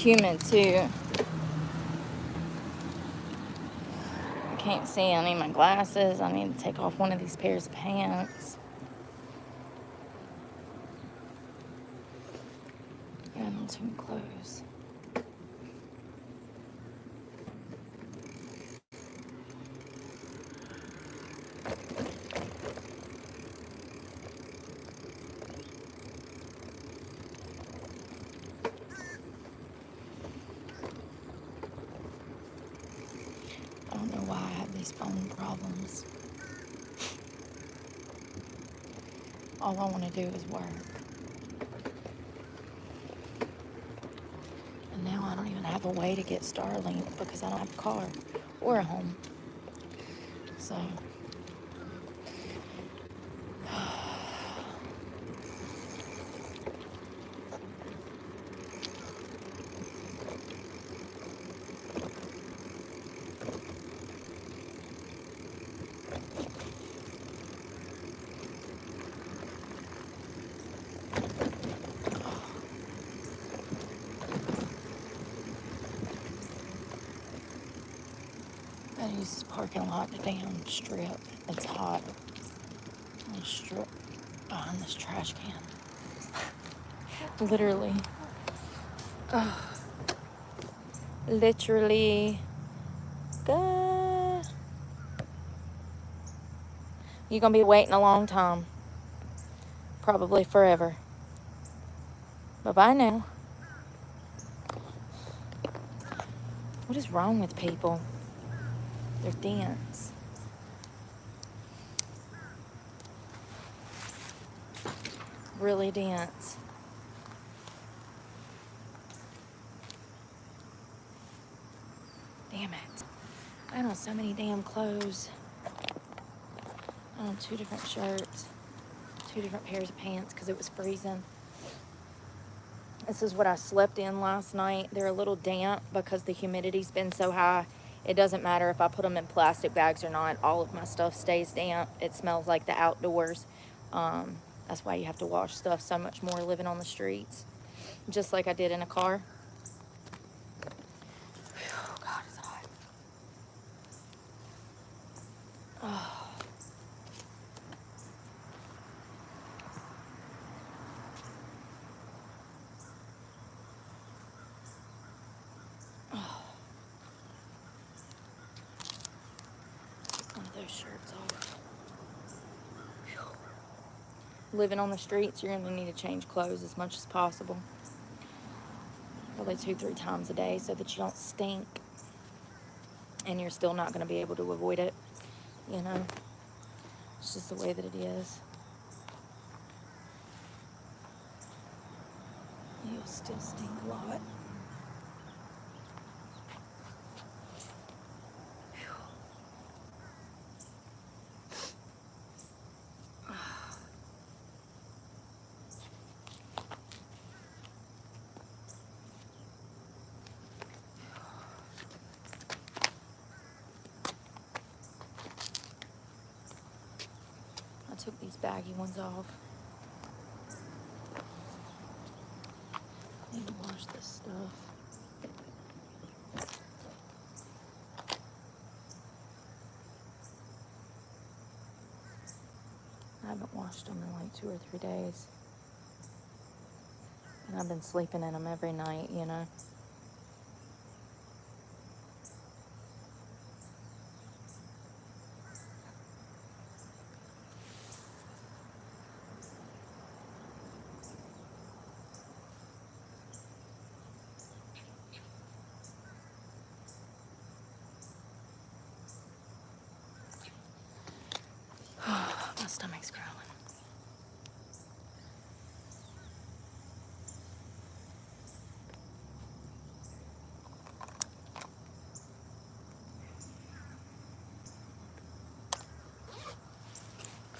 humid too. I can't see. I need my glasses. I need to take off one of these pairs of pants. Yeah, I need some clothes. I don't know why I have these phone problems. All I want to do is work. And now I don't even have a way to get Starlink because I don't have a car or a home. So, I use this parking lot to damn strip. It's hot. I'm strip behind this trash can. Literally. Literally. You're going to be waiting a long time. Probably forever. Bye-bye now. What is wrong with people? They're dense. Really dense. Damn it. I don't have so many damn clothes. I have 2 different shirts, 2 different pairs of pants because it was freezing. This is what I slept in last night. They're a little damp because the humidity's been so high. It doesn't matter if I put them in plastic bags or not. All of my stuff stays damp. It smells like the outdoors. That's why you have to wash stuff so much more living on the streets. Just like I did in a car. Oh, God, it's hot. Oh. One of those shirts off. Living on the streets, you're going to need to change clothes as much as possible. Probably 2-3 times a day so that you don't stink. And you're still not going to be able to avoid it. You know? It's just the way that it is. You'll still stink a lot. I took these baggy ones off. I need to wash this stuff. I haven't washed them in like 2 or 3 days. And I've been sleeping in them every night, you know. My stomach's growling.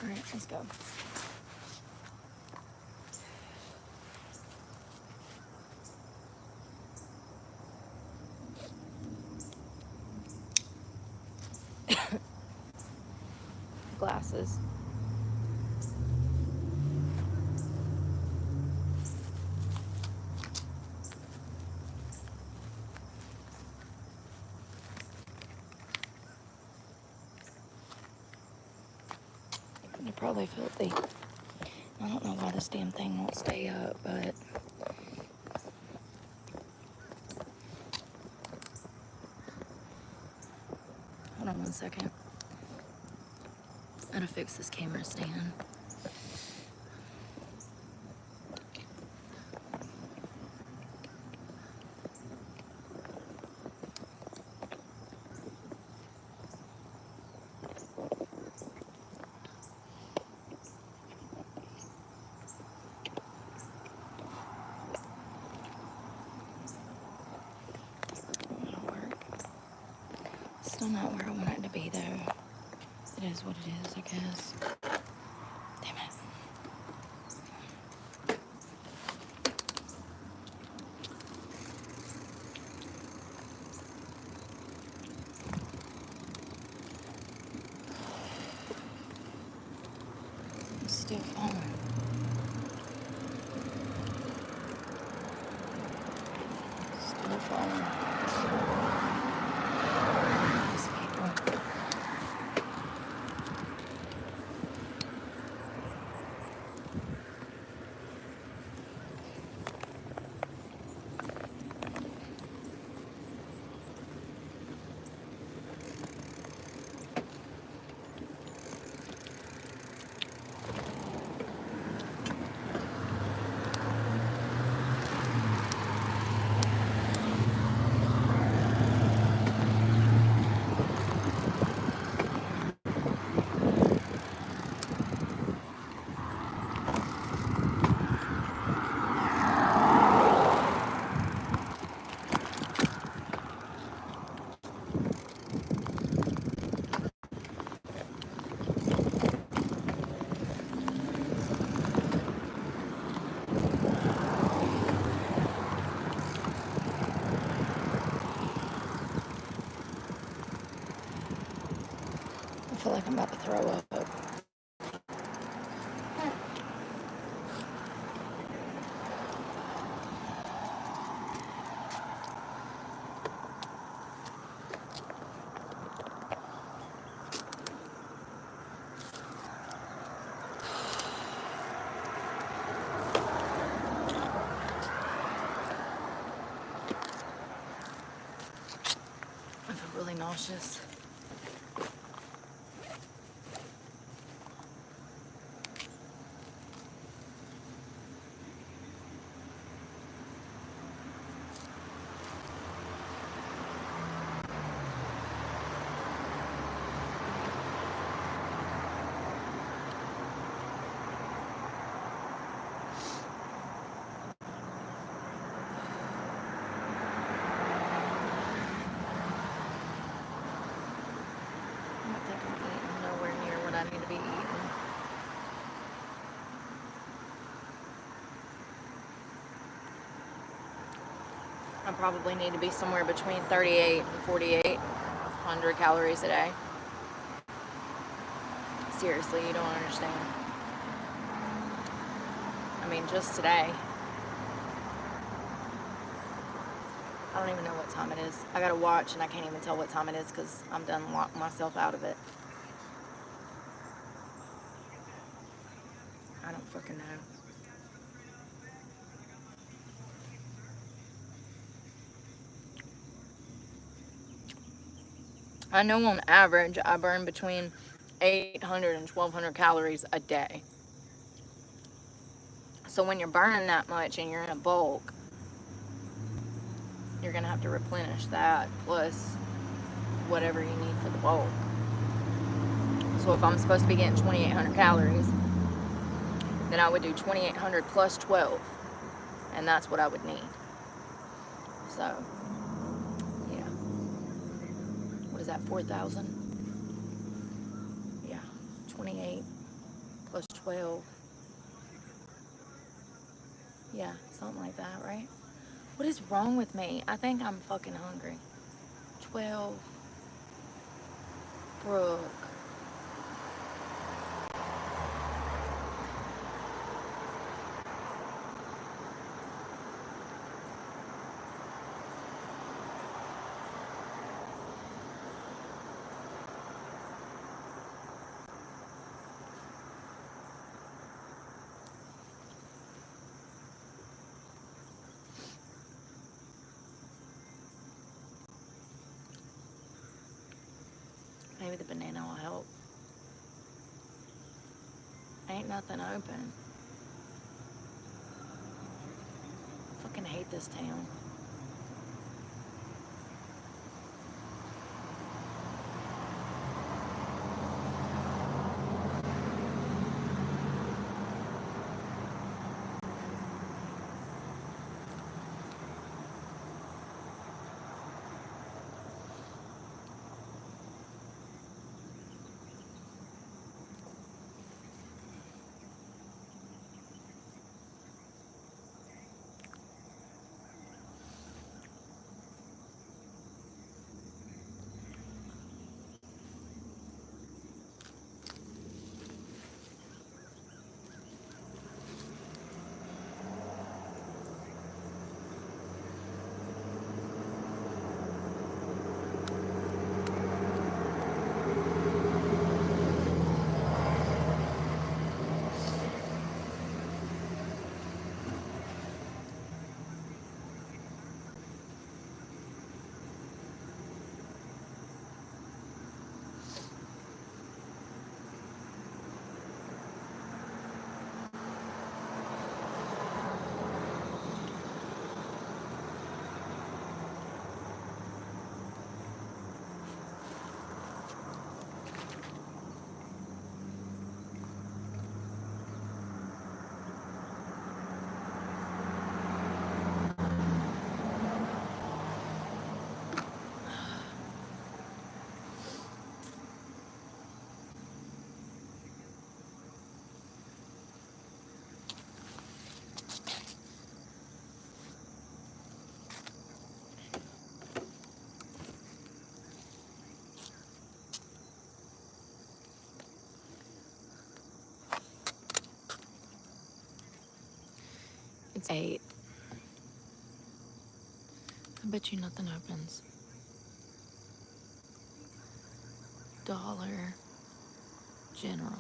All right, let's go. Glasses. probably filthy. I don't know why this damn thing won't stay up, but hold on one second. I gotta fix this camera stand. It'll work. Still not where I want it to be though. It is what it is, I guess. Damn it. It's still falling. Still falling. These people. I feel like I'm about to throw up. I feel really nauseous. I don't think I'm eating nowhere near what I need to be eating. I probably need to be somewhere between 38 and 4,800 calories a day. Seriously, you don't understand. I mean, just today. I don't even know what time it is. I gotta watch and I can't even tell what time it is because I'm done locking myself out of it. I don't fucking know. I know on average I burn between 800 and 1,200 calories a day. So when you're burning that much and you're in a bulk, you're gonna have to replenish that plus whatever you need for the bulk. So if I'm supposed to be getting 2,800 calories, then I would do 2,800 plus 12, and that's what I would need. So, yeah. What is that, 4,000? Yeah, 28 plus 12. Yeah, something like that, right? What is wrong with me? I think I'm fucking hungry. 12. Brooke. Maybe the banana will help. Ain't nothing open. Fucking hate this town. It's 8. I bet you nothing opens. Dollar General.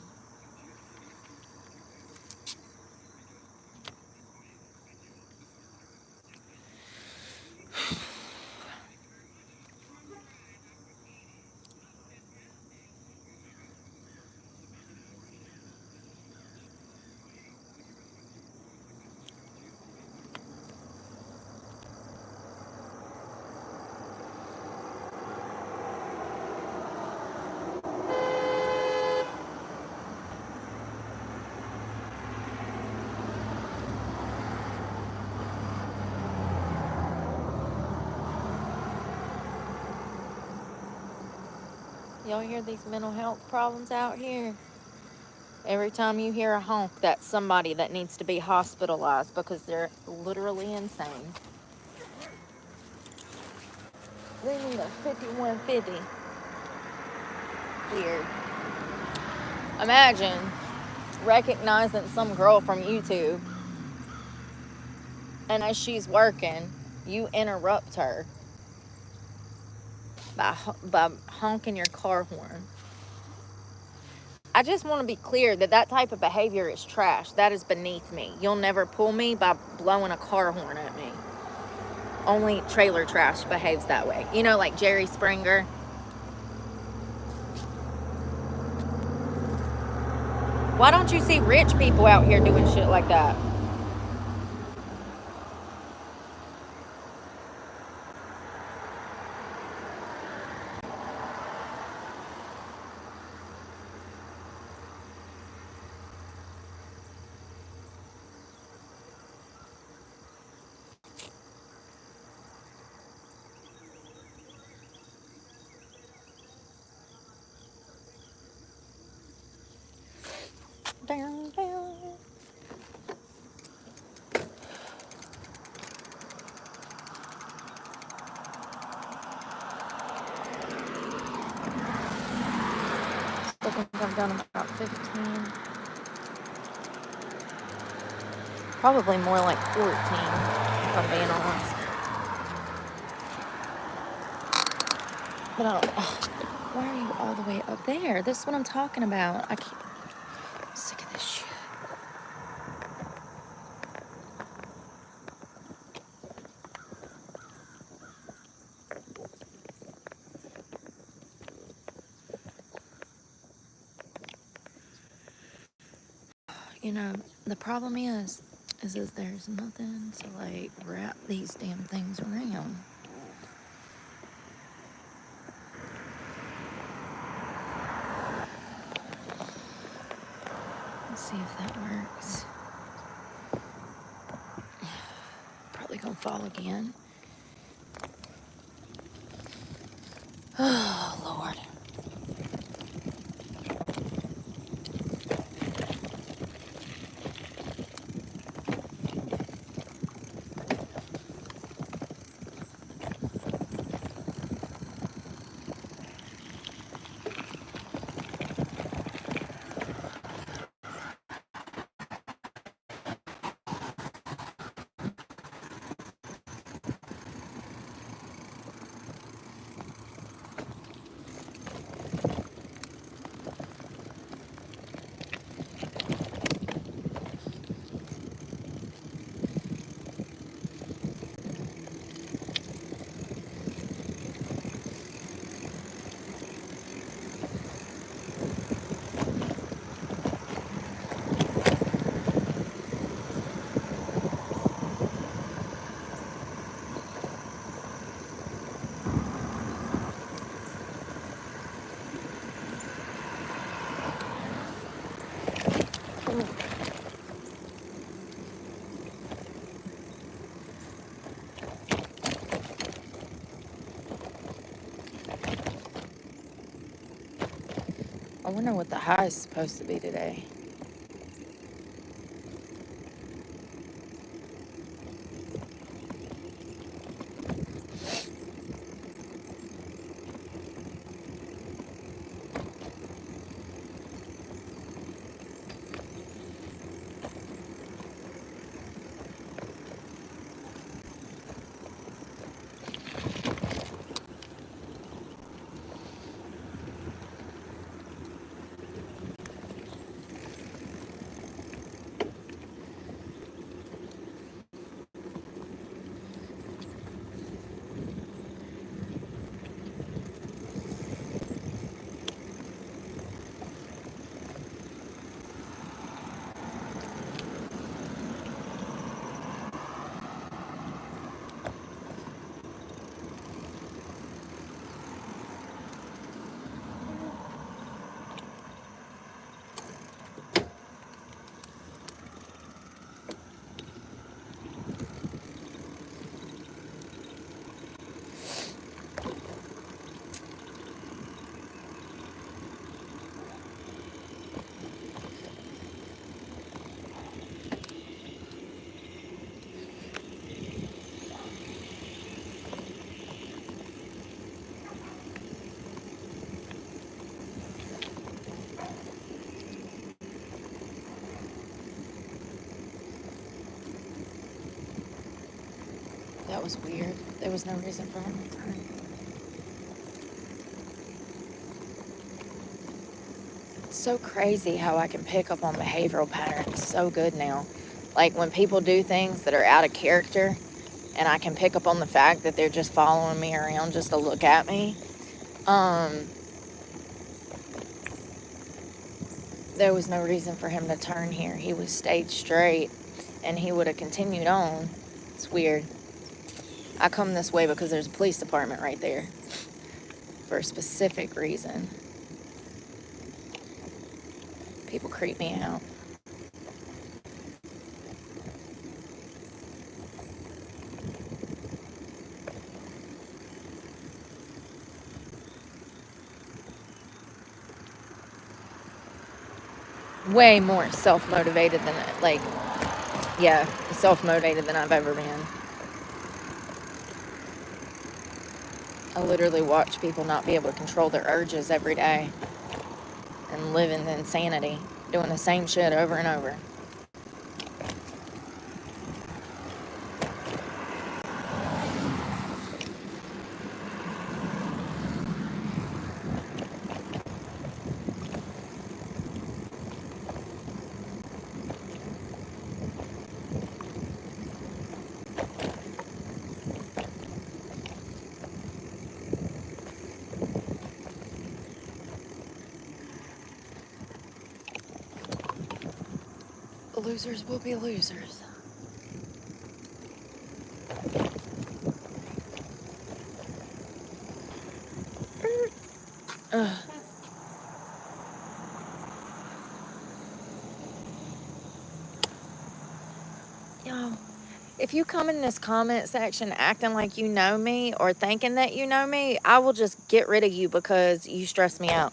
Y'all hear these mental health problems out here? Every time you hear a honk, that's somebody that needs to be hospitalized because they're literally insane. They need a 5150. Weird. Imagine recognizing some girl from YouTube, and as she's working, you interrupt her by honking your car horn. I just want to be clear that type of behavior is trash. That is beneath me. You'll never pull me by blowing a car horn at me. Only trailer trash behaves that way. You know, like Jerry Springer. Why don't you see rich people out here doing shit like that? Down, down. I think I've done about 15. Probably more like 14, if I'm being honest. But why are you all the way up there? This is what I'm talking about. I'm sick of this shit. you know, the problem is there's nothing to like wrap these damn things around. Let's see if that works. Probably gonna fall again. Oh, Lord. I wonder what the high is supposed to be today. That was weird. There was no reason for him to turn. It's so crazy how I can pick up on behavioral patterns so good now. Like when people do things that are out of character and I can pick up on the fact that they're just following me around just to look at me. There was no reason for him to turn here. He was stayed straight and he would have continued on. It's weird. I come this way because there's a police department right there for a specific reason. People creep me out. Way more self-motivated than, like, yeah, self-motivated than I've ever been. I literally watch people not be able to control their urges every day and live in insanity, doing the same shit over and over. losers will be losers. Ugh. Y'all, if you come in this comment section acting like you know me or thinking that you know me, I will just get rid of you because you stress me out.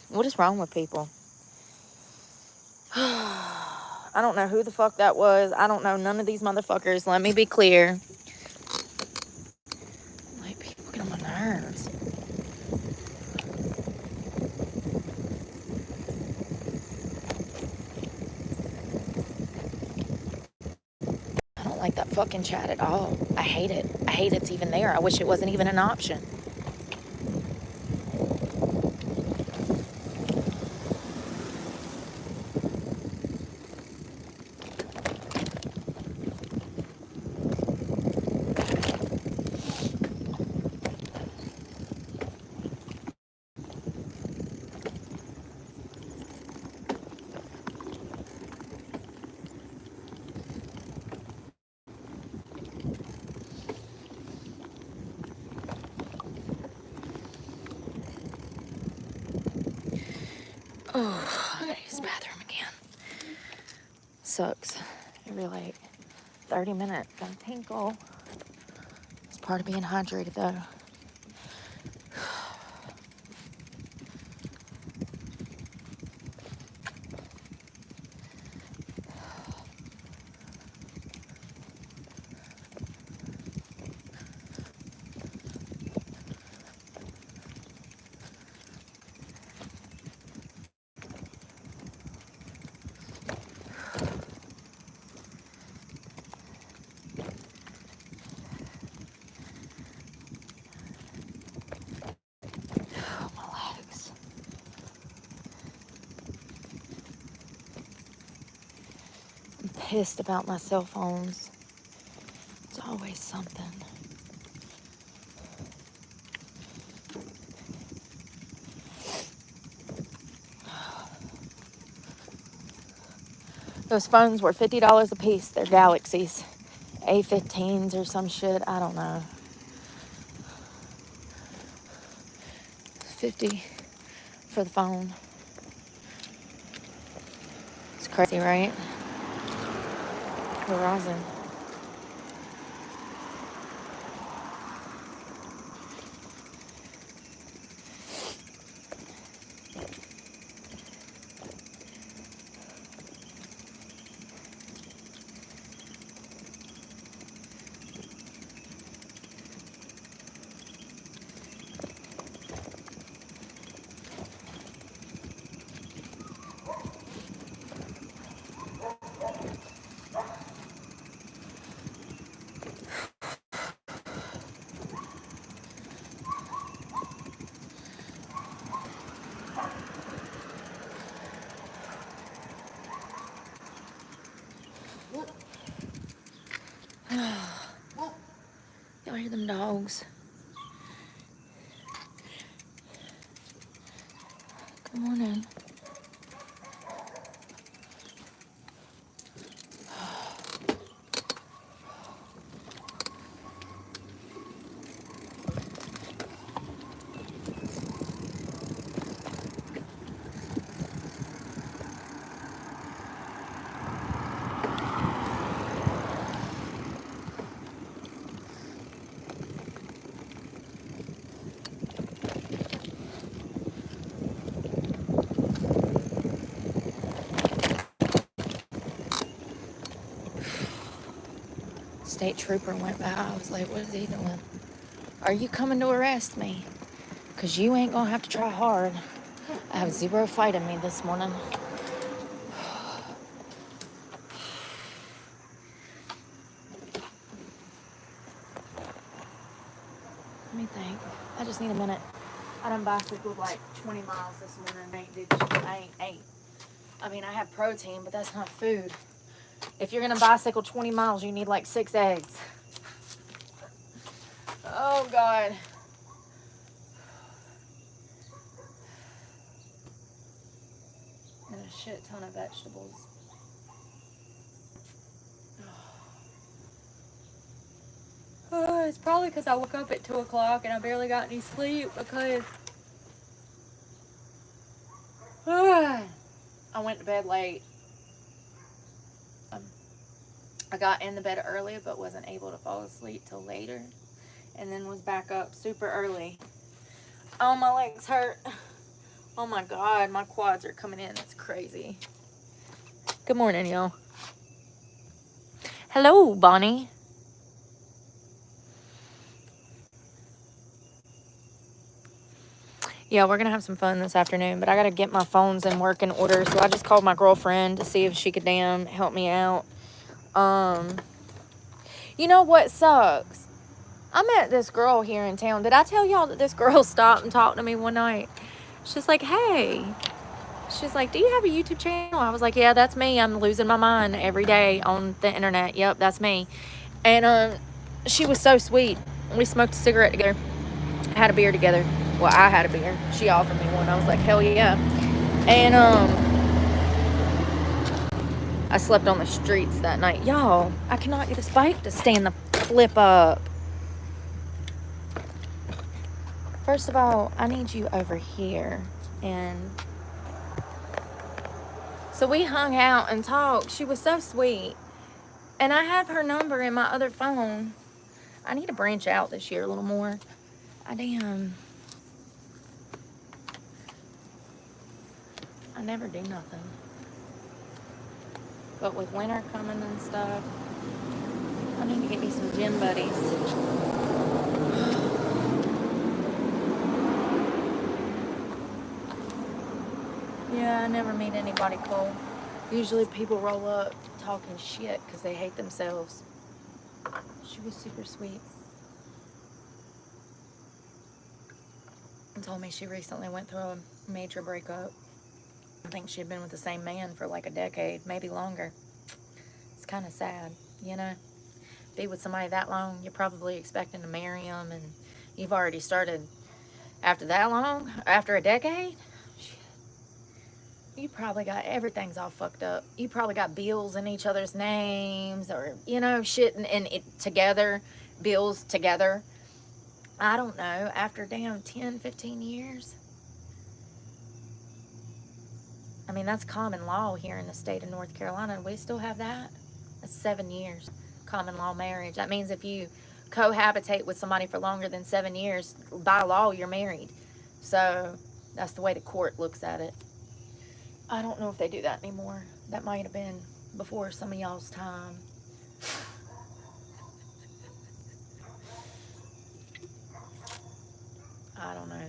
What is wrong with people? I don't know who the fuck that was. I don't know none of these motherfuckers. Let me be clear. Like, people get on my nerves. I don't like that fucking chat at all. I hate it. I hate it's even there. I wish it wasn't even an option. Oh, I gotta use the bathroom again. Sucks. Every like 30 minutes, gotta tinkle. It's part of being hydrated though. My legs. I'm pissed about my cell phones. It's always something. Those phones were $50 a piece. They're Galaxies. A15s or some shit. I don't know. 50 for the phone. It's crazy, right? Verizon. Y'all hear them dogs? Come on in. State trooper went by. I was like, what is he doing? Are you coming to arrest me? Because you ain't going to have to try hard. I have zero fight in me this morning. Let me think. I just need a minute. I done bicycled like 20 miles this morning. I ain't ate. I mean, I have protein, but that's not food. If you're going to bicycle 20 miles, you need like 6 eggs. Oh, God. And a shit ton of vegetables. It's probably because I woke up at 2 o'clock and I barely got any sleep because I went to bed late. I got in the bed early but wasn't able to fall asleep till later, and then was back up super early. Oh, my legs hurt. Oh my God, my quads are coming in. It's crazy. Good morning, y'all. Hello, Bonnie. Yeah, we're going to have some fun this afternoon, but I got to get my phones in working order. So I just called my girlfriend to see if she could help me out. You know what sucks? I met this girl here in town. Did I tell y'all that this girl stopped and talked to me one night? She's like, hey. She's like, do you have a YouTube channel? I was like, yeah, that's me. I'm losing my mind every day on the internet. Yep, that's me. And she was so sweet. We smoked a cigarette together, had a beer together. Well, I had a beer. She offered me one. I was like, hell yeah. And I slept on the streets that night. Y'all, I cannot get this bike to stand the flip up. First of all, I need you over here. And so we hung out and talked. She was so sweet. And I have her number in my other phone. I need to branch out this year a little more. I never do nothing. But with winter coming and stuff, I need to get me some gym buddies. Yeah, I never meet anybody cool. Usually people roll up talking shit because they hate themselves. She was super sweet. And told me she recently went through a major breakup. I think she had been with the same man for like a decade, maybe longer. It's kind of sad, you know? Be with somebody that long, you're probably expecting to marry them, and you've already started after that long, after a decade. You probably got everything's all fucked up. You probably got bills in each other's names, or, you know, shit and it together, bills together. I don't know, after damn 10, 15 years. I mean, that's common law here in the state of North Carolina. We still have that. That's 7 years, common law marriage. That means if you cohabitate with somebody for longer than 7 years, by law, you're married. So that's the way the court looks at it. I don't know if they do that anymore. That might have been before some of y'all's time. I don't know.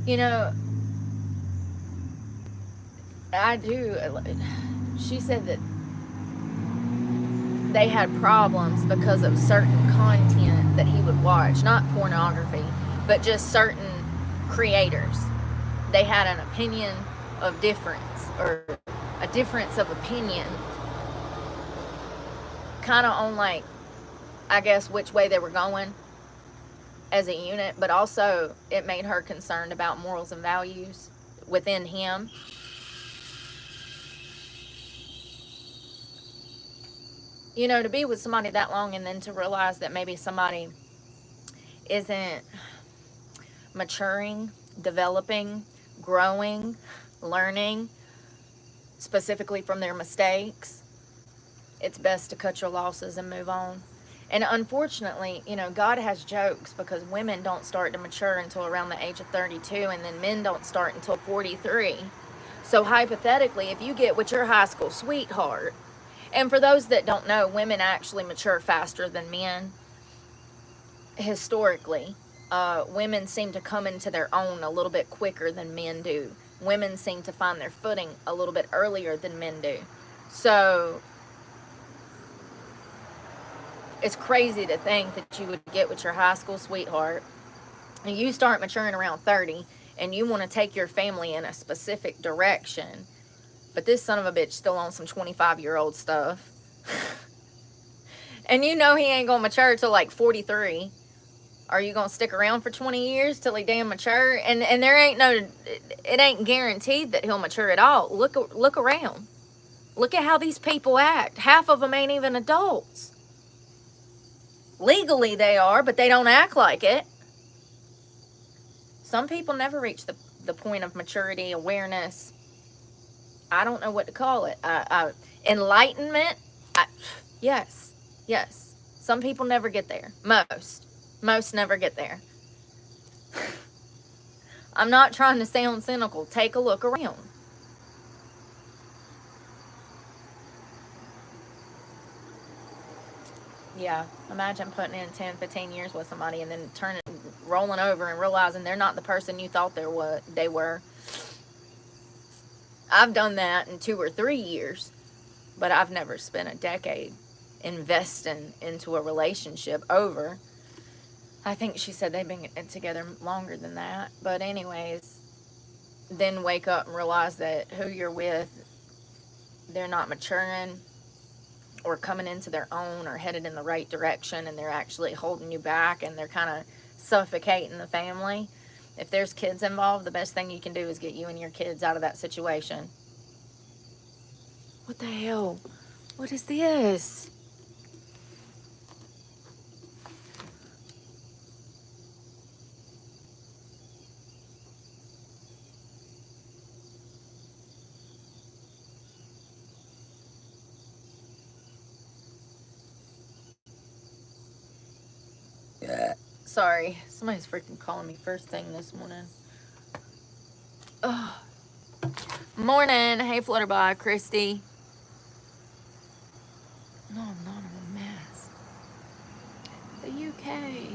You know, I do. She said that they had problems because of certain content that he would watch. Not pornography, but just certain creators. They had an opinion of difference, or a difference of opinion, kind of on, like, I guess, which way they were going as a unit, but also it made her concerned about morals and values within him. You know, to be with somebody that long and then to realize that maybe somebody isn't maturing, developing, growing, learning, specifically from their mistakes, it's best to cut your losses and move on. And unfortunately, you know, God has jokes, because women don't start to mature until around the age of 32, and then men don't start until 43. So hypothetically, if you get with your high school sweetheart, and for those that don't know, women actually mature faster than men. Historically, women seem to come into their own a little bit quicker than men do. Women seem to find their footing a little bit earlier than men do. So it's crazy to think that you would get with your high school sweetheart and you start maturing around 30 and you want to take your family in a specific direction, but this son of a bitch still on some 25-year-old stuff. And you know he ain't gonna mature till like 43 Are you gonna stick around for 20 years till he damn mature? And there ain't no, it ain't guaranteed that he'll mature at all. Look around. Look at how these people act. Half of them ain't even adults. Legally they are, but they don't act like it. Some people never reach the point of maturity, awareness. I don't know what to call it. Enlightenment. Yes. Some people never get there. Most never get there. I'm not trying to sound cynical. Take a look around. Yeah, imagine putting in 10, 15 years with somebody and then rolling over and realizing they're not the person you thought they were. I've done that in 2 or 3 years, but I've never spent a decade investing into a relationship over. I think she said they've been together longer than that. But anyways, then wake up and realize that who you're with, they're not maturing or coming into their own or headed in the right direction, and they're actually holding you back, and they're kind of suffocating the family. If there's kids involved, the best thing you can do is get you and your kids out of that situation. What the hell? What is this? Sorry, somebody's freaking calling me first thing this morning. Ugh. Morning. Hey, Flutterby, Christy. No, I'm not. I'm a mess. The UK.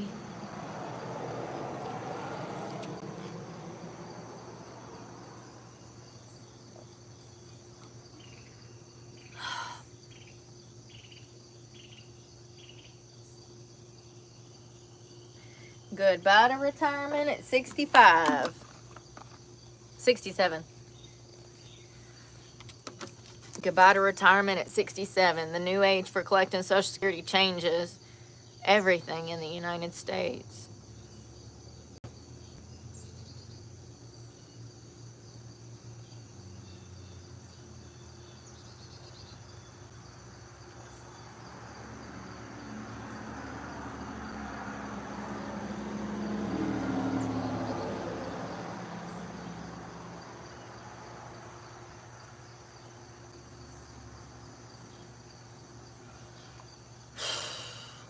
Goodbye to retirement at 65. 67. Goodbye to retirement at 67. The new age for collecting Social Security changes everything in the United States.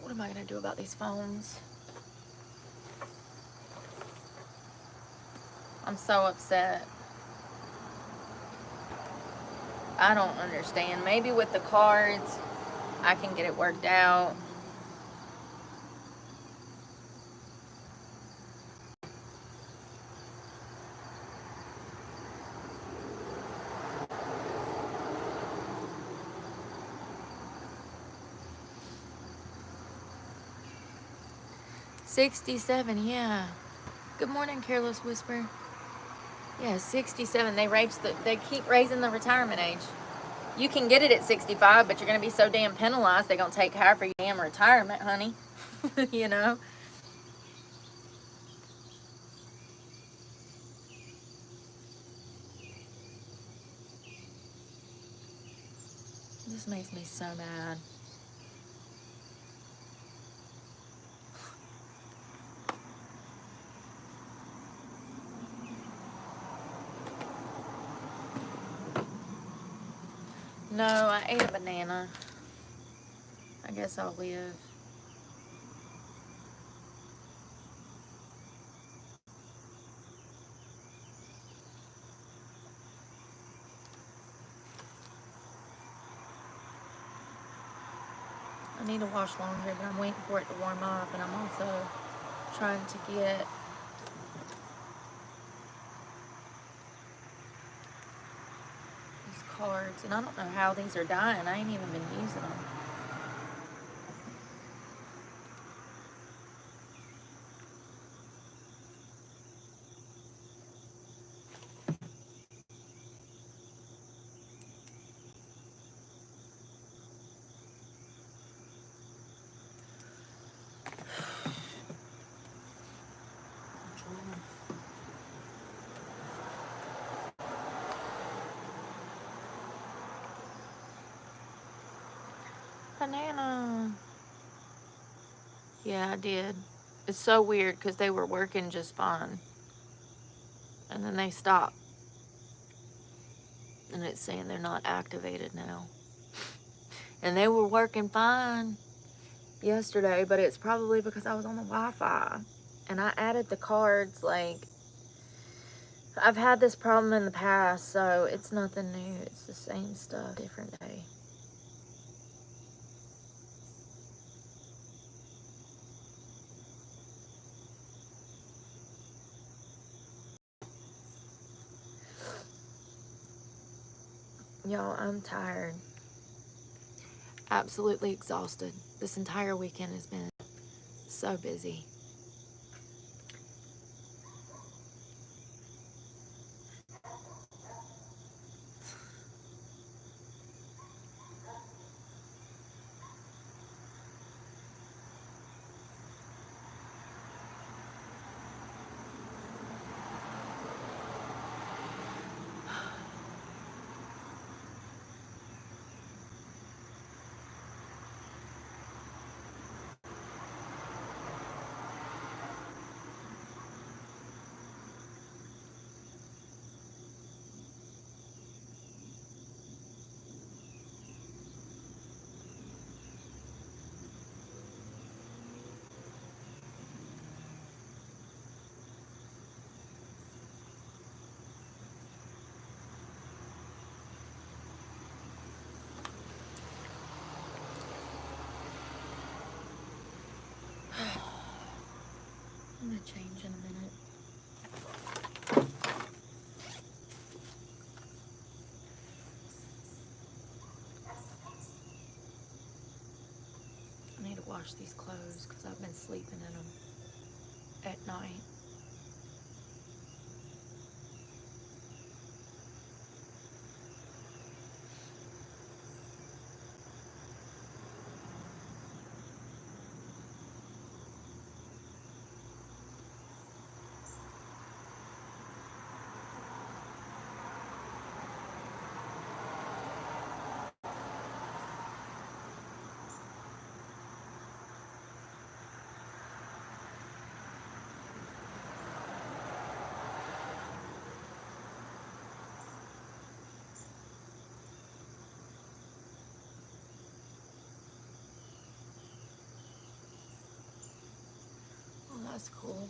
What am I going to do about these phones? I'm so upset. I don't understand. Maybe with the cards, I can get it worked out. $67, yeah. Good morning, Careless Whisper. Yeah, 67. They keep raising the retirement age. You can get it at 65, but you're going to be so damn penalized, they're going to take half of your damn retirement, honey. You know? This makes me so mad. No, I ate a banana. I guess I'll live. I need to wash laundry, but I'm waiting for it to warm up, and I'm also trying to get these cards, and I don't know how these are dying. I ain't even been using them. banana. Yeah, I did. It's so weird because they were working just fine. And then they stopped. And it's saying they're not activated now. And they were working fine yesterday, but it's probably because I was on the Wi-Fi. And I added the cards, like, I've had this problem in the past, so it's nothing new. It's the same stuff, different day. Y'all, I'm tired. Absolutely exhausted. This entire weekend has been so busy. I'm gonna change in a minute. I need to wash these clothes because I've been sleeping in them at night. Oh, that's cool.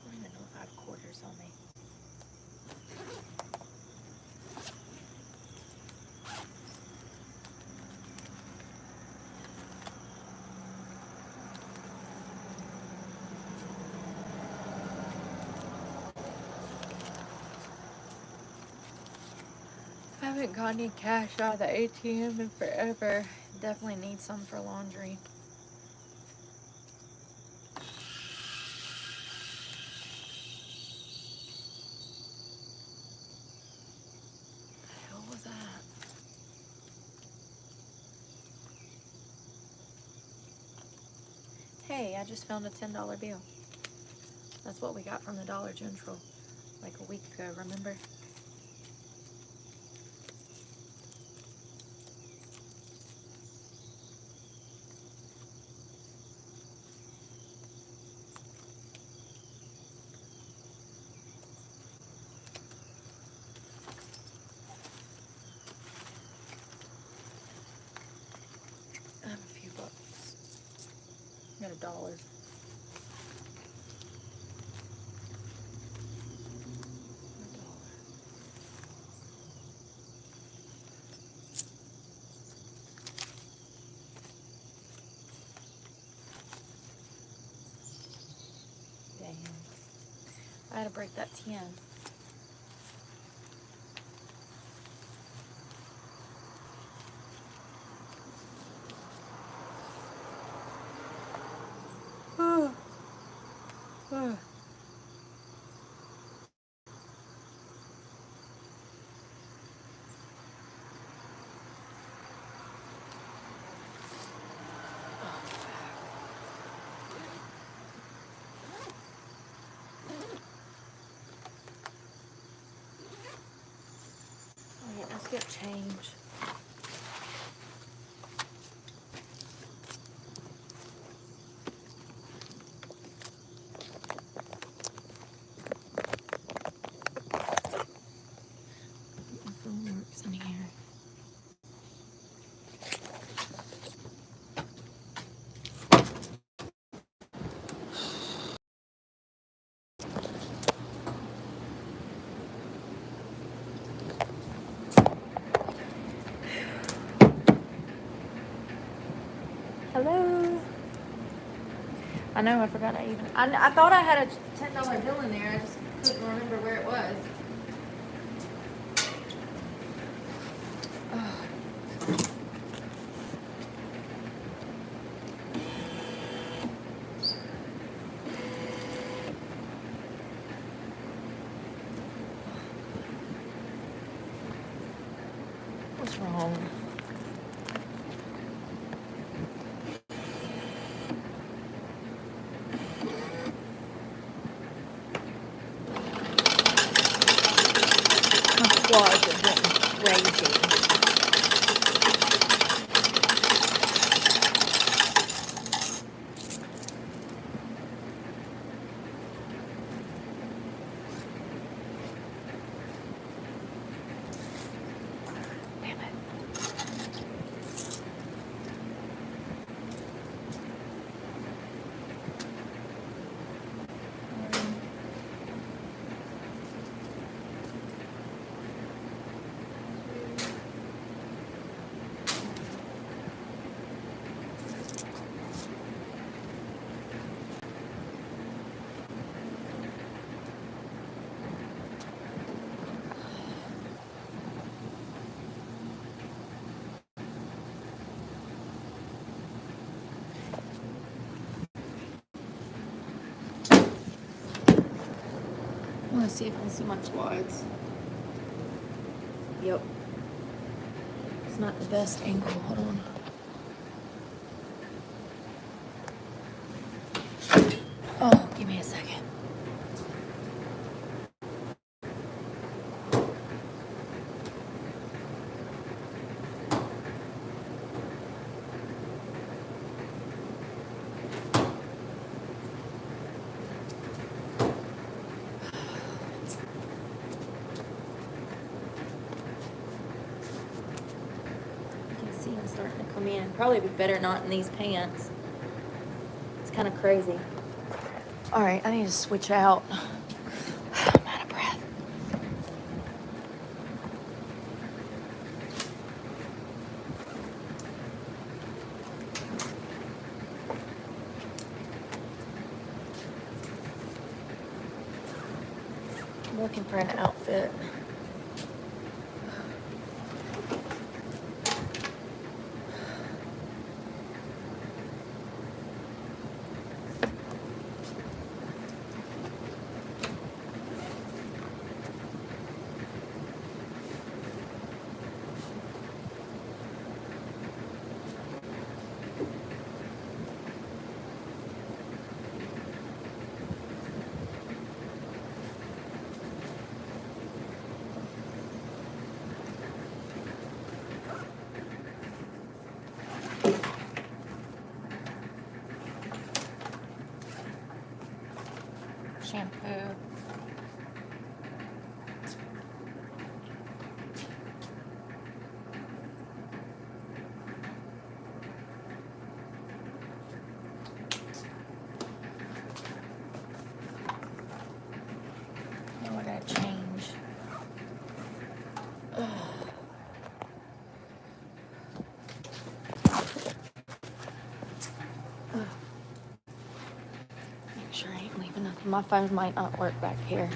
I don't even know if I have quarters on me. I haven't got any cash out of the ATM in forever. Definitely need some for laundry. What the hell was that? Hey, I just found a $10 bill. That's what we got from the Dollar General like a week ago, remember? I have a few bucks. Got $1. Damn. I had to break that 10. Let's get change. My phone works in here. Hello. I know, I forgot I thought I had a $10 bill in there. I just couldn't remember where it was. Oh. What's wrong? My quads are getting crazy. Damn it. Let's see if I can see my quads. Yep. It's not the best angle. Hold on. Oh, give me a second. You can see I'm starting to come in. Probably be better not in these pants. It's kind of crazy. All right, I need to switch out. I'm out of breath. I'm looking for an outfit. Shampoo. Now I gotta change. Ugh. Make sure I ain't leaving nothing. My phone might not work back here.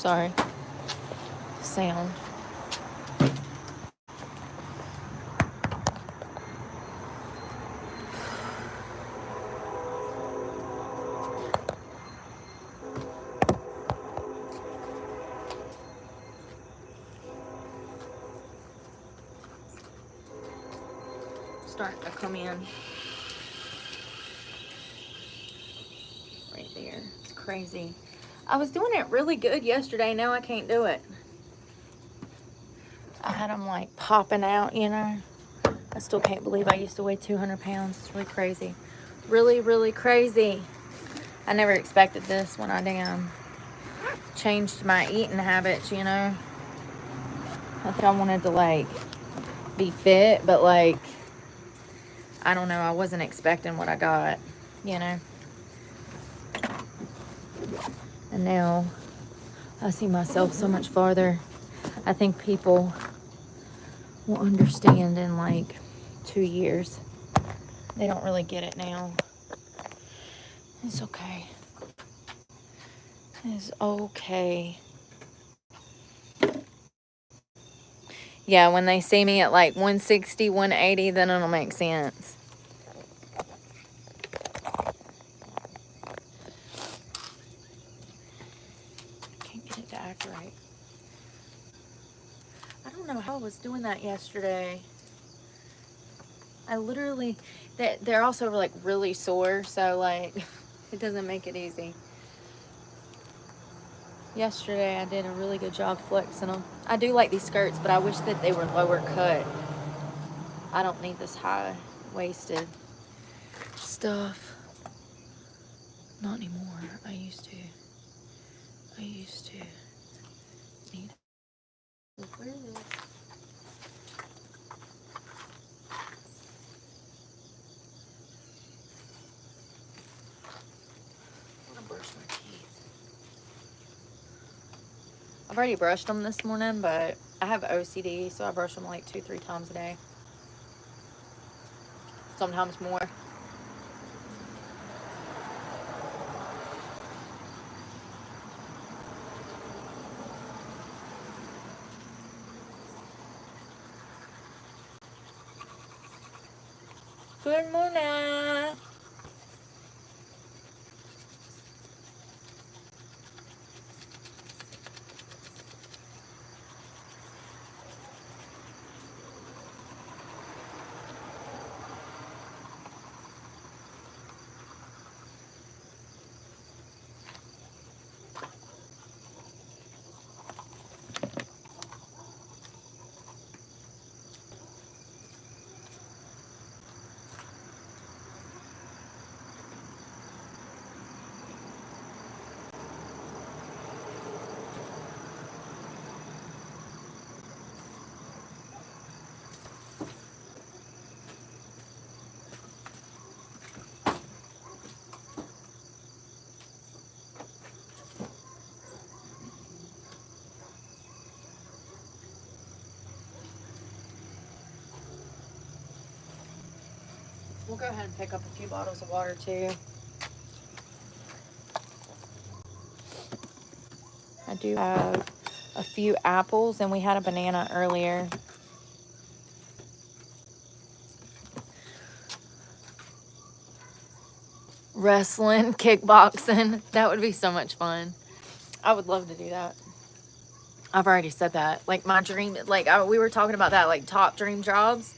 Sorry. Sound. Starting to come in. Right there. It's crazy. I was doing it really good yesterday. Now I can't do it. I had them like popping out, you know. I still can't believe I used to weigh 200 pounds. It's really crazy. Really, really crazy. I never expected this when I changed my eating habits, you know. I think I wanted to like be fit, but like, I don't know. I wasn't expecting what I got, you know. And now I see myself so much farther. I think people will understand in like 2 years. They don't really get it now. It's okay. It's okay. Yeah, when they see me at like 160, 180, then it'll make sense. Can't get it to act right. I don't know how I was doing that yesterday. I literally, they're also like really sore, so like it doesn't make it easy. Yesterday I did a really good job flexing them. I do like these skirts, but I wish that they were lower cut. I don't need this high-waisted stuff. Not anymore. I used to need it. Where is it? I want to brush my teeth. I've already brushed them this morning, but I have OCD, so I brush them like 2-3 times a day. Sometimes more. Good morning. We'll go ahead and pick up a few bottles of water too. I do have a few apples, and we had a banana earlier. Wrestling, kickboxing. That would be so much fun. I would love to do that. I've already said that. Like my dream, like we were talking about that, like top dream jobs.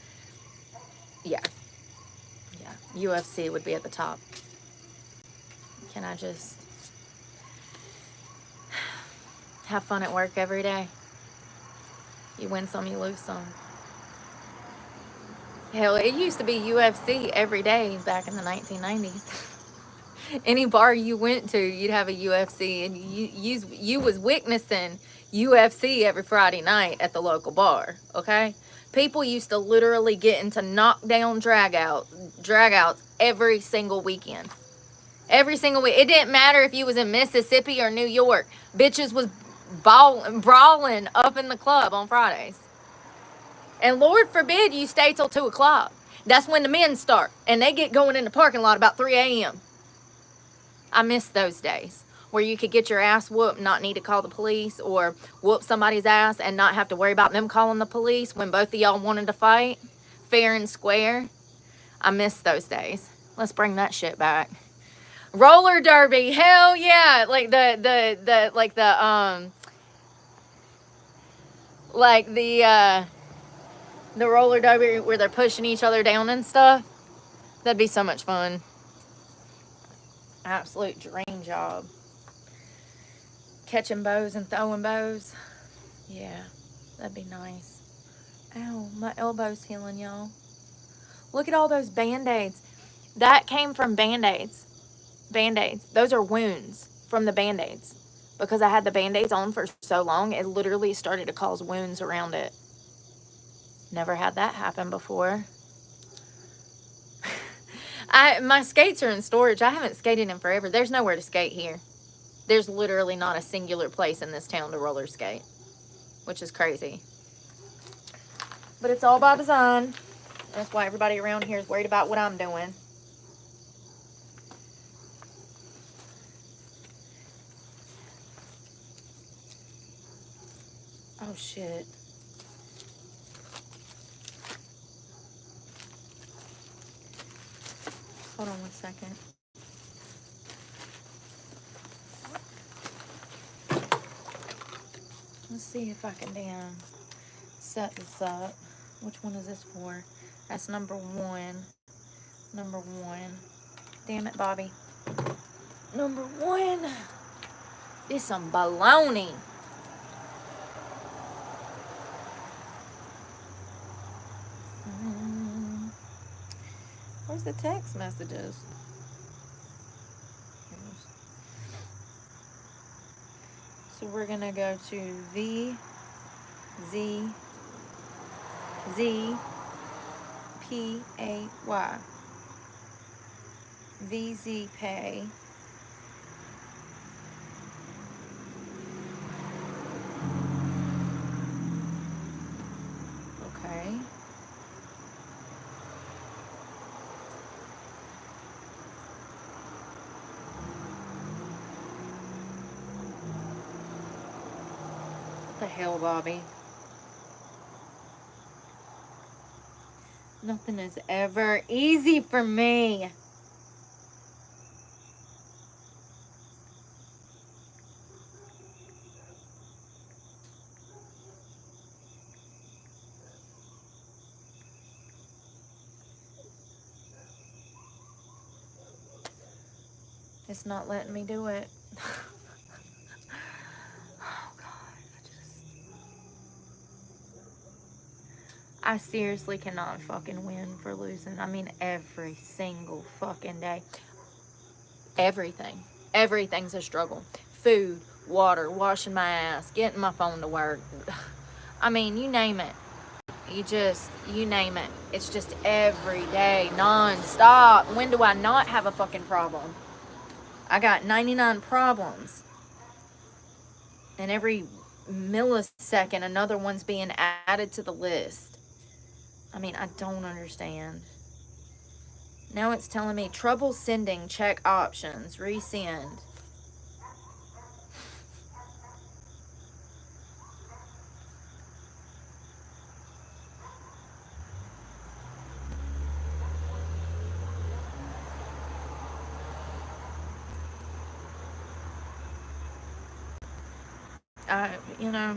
Yeah. UFC would be at the top. Can I just have fun at work every day? You win some, you lose some. Hell, it used to be UFC every day back in the 1990s. Any bar you went to, you'd have a UFC, and you was witnessing UFC every Friday night at the local bar, okay? People used to literally get into knockdown dragouts every single weekend. Every single week. It didn't matter if you was in Mississippi or New York. Bitches was brawling up in the club on Fridays. And Lord forbid you stay till 2 o'clock. That's when the men start. And they get going in the parking lot about 3 a.m. I miss those days. where you could get your ass whooped, not need to call the police, or whoop somebody's ass and not have to worry about them calling the police when both of y'all wanted to fight fair and square. I miss those days. Let's bring that shit back. Roller derby, hell yeah! Like the roller derby where they're pushing each other down and stuff. That'd be so much fun. Absolute dream job. Catching bows and throwing bows. Yeah, that'd be nice. Ow, my elbow's healing, y'all. Look at all those band-aids. That came from band-aids. Band-aids. Those are wounds from the band-aids. Because I had the band-aids on for so long, it literally started to cause wounds around it. Never had that happen before. My skates are in storage. I haven't skated in forever. There's nowhere to skate here. There's literally not a singular place in this town to roller skate, which is crazy. But it's all by design. That's why everybody around here is worried about what I'm doing. Oh, shit. Hold on one second. Let's see if I can damn set this up. Which one is this for? That's number 1. Number 1. Damn it, Bobby. Number 1. This some baloney. Where's the text messages? So we're gonna go to V Z Z P A Y. VZ Pay. Okay. What the hell, Bobby? Nothing is ever easy for me. It's not letting me do it. Oh, God. I seriously cannot fucking win for losing. I mean, every single fucking day. Everything. Everything's a struggle. Food, water, washing my ass, getting my phone to work. I mean, you name it. You name it. It's just every day, non-stop. When do I not have a fucking problem? I got 99 problems. And every millisecond, another one's being added to the list. I mean, I don't understand. Now it's telling me trouble sending, check options, resend. You know,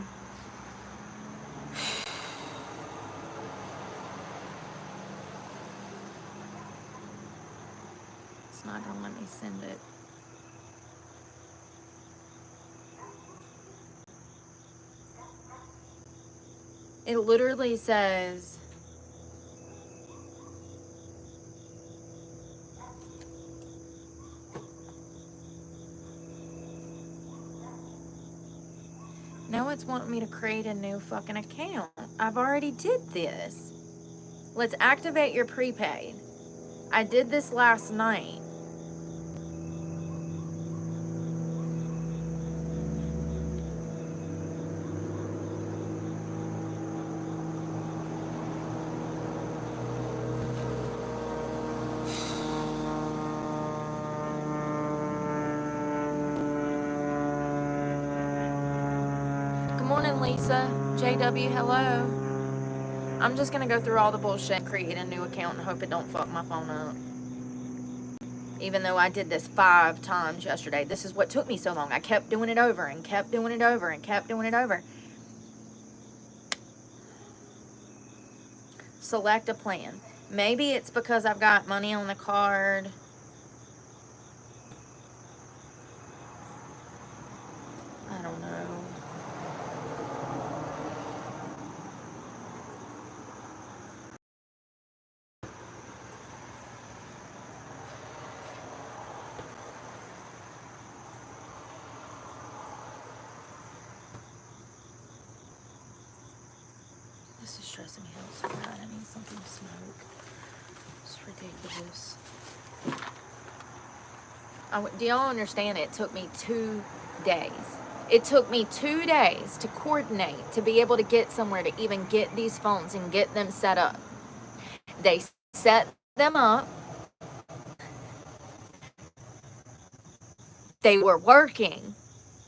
it's not gonna let me send it. It literally says, now it's wanting me to create a new fucking account. I've already did this. Let's activate your prepaid. I did this last night. on, Lisa. JW, hello. I'm just going to go through all the bullshit and create a new account and hope it don't fuck my phone up. Even though I did this 5 times yesterday. This is what took me so long. I kept doing it over and kept doing it over and kept doing it over. Select a plan. Maybe it's because I've got money on the card. I don't know. This is stressing me out so bad. I need something to smoke. It's ridiculous. Do y'all understand? It took me 2 days. It took me 2 days to coordinate, to be able to get somewhere to even get these phones and get them set up. They set them up. They were working.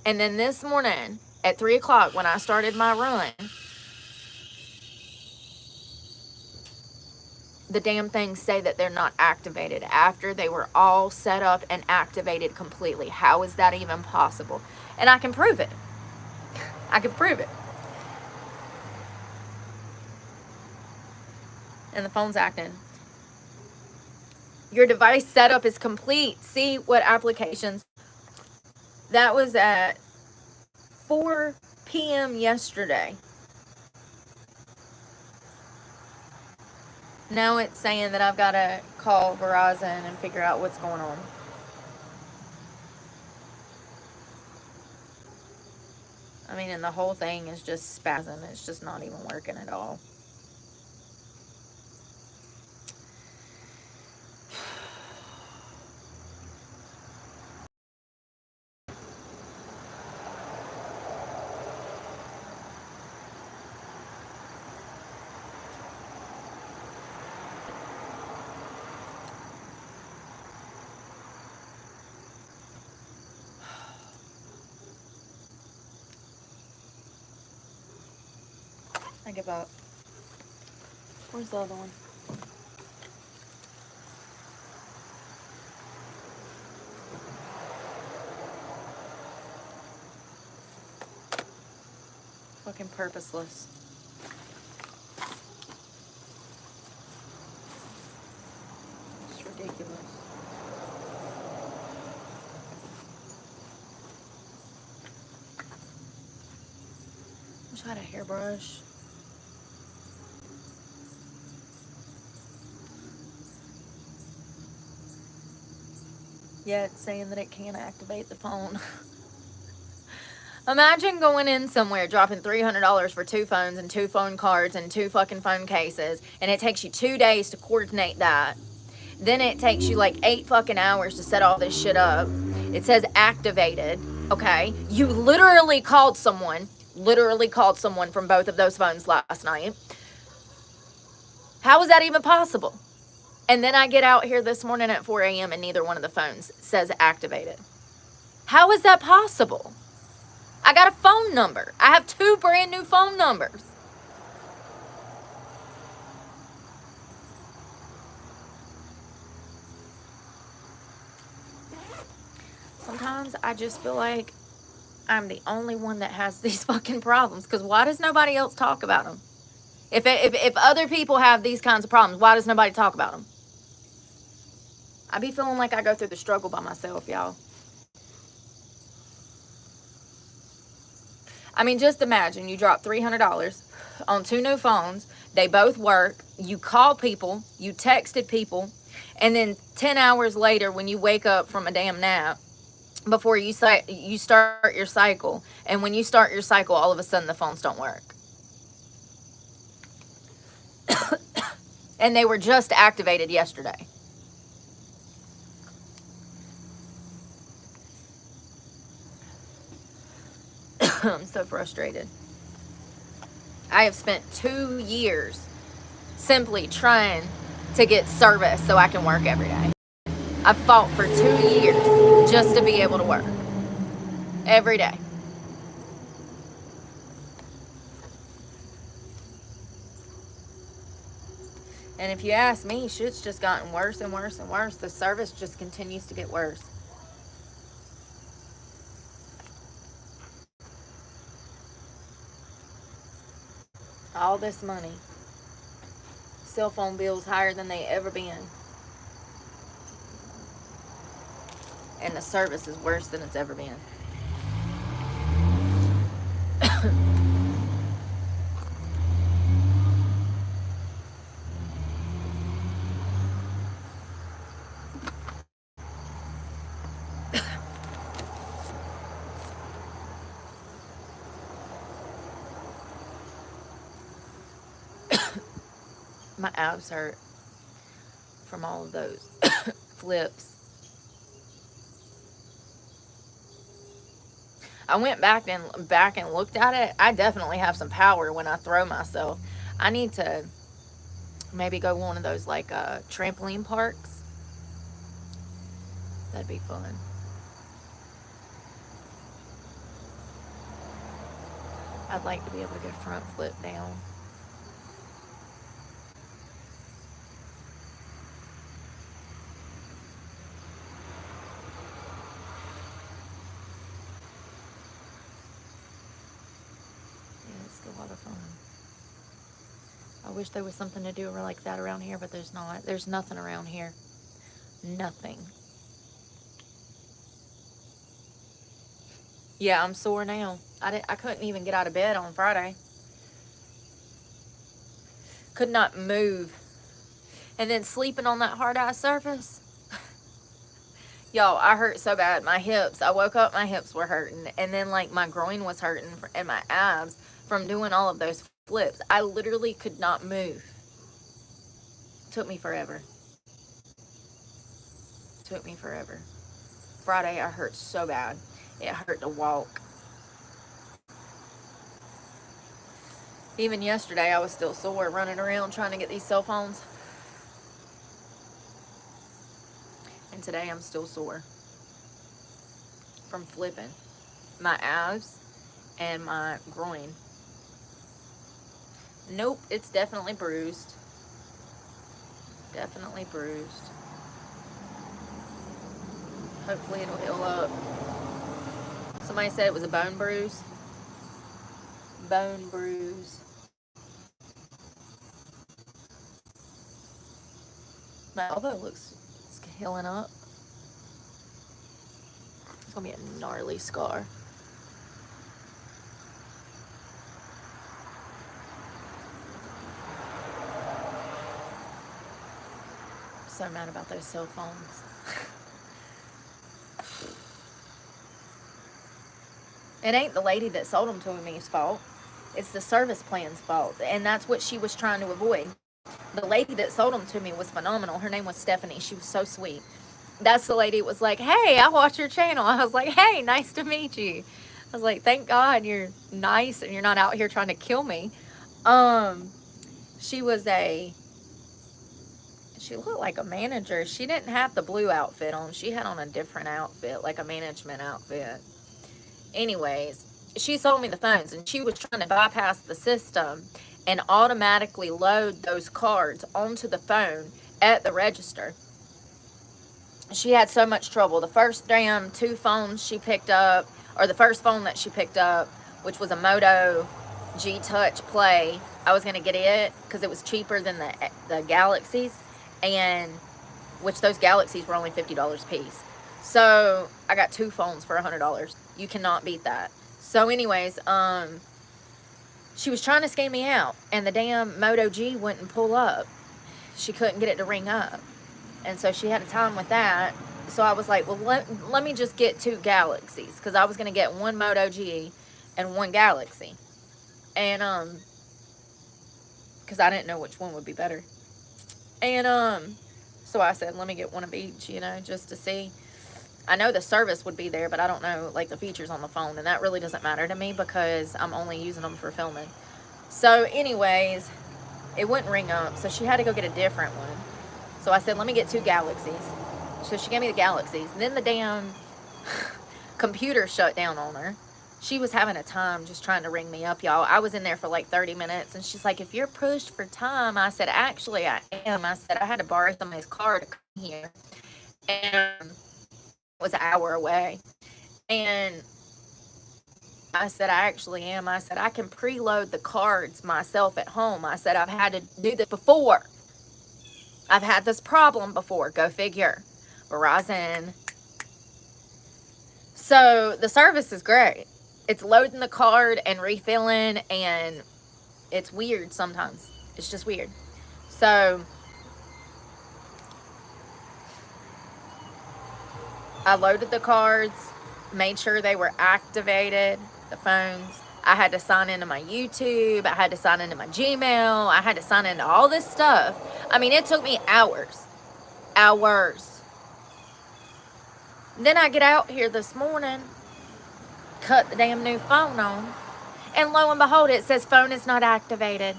And then this morning at 3 o'clock when I started my run, the damn things say that they're not activated after they were all set up and activated completely. How is that even possible? And I can prove it. I can prove it. And the phone's acting. Your device setup is complete. See what applications. That was at 4 p.m. yesterday. Now it's saying that I've got to call Verizon and figure out what's going on. I mean, and the whole thing is just spazzing. It's just not even working at all. I give up. Where's the other one? Fucking purposeless. It's ridiculous. I wish I had a hairbrush. Yeah, it's saying that it can't activate the phone. Imagine going in somewhere, dropping $300 for 2 phones and 2 phone cards and 2 fucking phone cases, and it takes you 2 days to coordinate that. Then it takes you like 8 fucking hours to set all this shit up. It says activated, okay? You literally called someone from both of those phones last night. How is that even possible? And then I get out here this morning at 4 a.m. and neither one of the phones says activated. How is that possible? I got a phone number. I have 2 brand new phone numbers. Sometimes I just feel like I'm the only one that has these fucking problems. Because why does nobody else talk about them? If other people have these kinds of problems, why does nobody talk about them? I be feeling like I go through the struggle by myself, y'all. I mean, just imagine you drop $300 on 2 new phones. They both work. You call people. You texted people. And then 10 hours later, when you wake up from a damn nap, before you start your cycle. And when you start your cycle, all of a sudden the phones don't work. And they were just activated yesterday. I'm so frustrated. I have spent 2 years simply trying to get service so I can work every day. I've fought for 2 years just to be able to work every day. And if you ask me, shit's just gotten worse and worse and worse. The service just continues to get worse. All this money. Cell phone bills higher than they ever been. And the service is worse than it's ever been. My abs hurt from all of those flips. I went back and looked at it. I definitely have some power when I throw myself. I need to maybe go one of those like trampoline parks. That'd be fun. I'd like to be able to go front flip down. A lot of fun. I wish there was something to do like that around here, but there's not. There's nothing around here. Nothing. Yeah, I'm sore now. I couldn't even get out of bed on Friday. Could not move. And then sleeping on that hard ass surface. Y'all, I hurt so bad. My hips, I woke up, my hips were hurting. And then like my groin was hurting and my abs from doing all of those flips. I literally could not move. Took me forever. Took me forever. Friday, I hurt so bad. It hurt to walk. Even yesterday, I was still sore running around trying to get these cell phones. And today, I'm still sore from flipping. My abs and my groin. Nope, it's definitely bruised. Definitely bruised. Hopefully it'll heal up. Somebody said it was a bone bruise. Bone bruise. My elbow looks healing up. It's gonna be a gnarly scar. So mad about those cell phones. It ain't the lady that sold them to me's fault. It's the service plan's fault. And that's what she was trying to avoid. The lady that sold them to me was phenomenal. Her name was Stephanie. She was so sweet. That's the lady that was like, hey, I watch your channel. I was like, hey, nice to meet you. I was like, thank God you're nice and you're not out here trying to kill me. She looked like a manager. She didn't have the blue outfit on. She had on a different outfit, like a management outfit. Anyways, she sold me the phones, and she was trying to bypass the system and automatically load those cards onto the phone at the register. She had so much trouble. The first damn two phones she picked up, or the first phone that she picked up, which was a Moto G Touch Play, I was going to get it because it was cheaper than the Galaxies, and which those Galaxies were only $50 a piece. So I got two phones for $100. You cannot beat that. So anyways, she was trying to scam me out, and the damn Moto G wouldn't pull up. She couldn't get it to ring up. And so she had a time with that. So I was like, well, let me just get two Galaxies, because I was going to get one Moto G and one Galaxy. And, because I didn't know which one would be better. And, so I said, let me get one of each, you know, just to see. I know the service would be there, but I don't know, like, the features on the phone. And that really doesn't matter to me because I'm only using them for filming. So, anyways, it wouldn't ring up. So she had to go get a different one. So I said, let me get two Galaxies. So she gave me the Galaxies. And then the damn computer shut down on her. She was having a time just trying to ring me up, y'all. I was in there for like 30 minutes, and she's like, if you're pushed for time, I said, actually, I am. I said, I had to borrow somebody's car to come here, and it was an hour away. And I said, I actually am. I said, I can preload the cards myself at home. I said, I've had to do this before. I've had this problem before. Go figure. Verizon. So the service is great. It's loading the card and refilling, and it's weird sometimes. It's just weird. So I loaded the cards, made sure they were activated, the phones. I had to sign into my YouTube. I had to sign into my Gmail. I had to sign into all this stuff. I mean, it took me hours. Hours. Then I get out here this morning, cut the damn new phone on, and lo and behold, it says phone is not activated.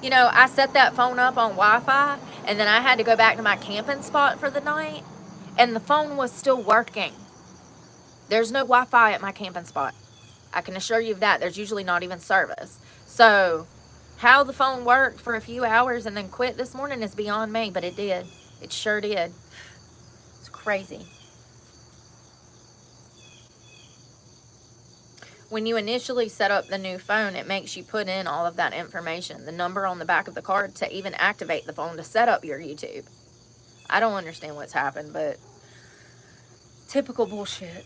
You know, I set that phone up on Wi-Fi, and then I had to go back to my camping spot for the night, and the phone was still working. There's no Wi-Fi at my camping spot. I can assure you of that. There's usually not even service. So how the phone worked for a few hours and then quit this morning is beyond me, but it did. It sure did. It's crazy. When you initially set up the new phone, it makes you put in all of that information, the number on the back of the card to even activate the phone to set up your YouTube. I don't understand what's happened, but typical bullshit.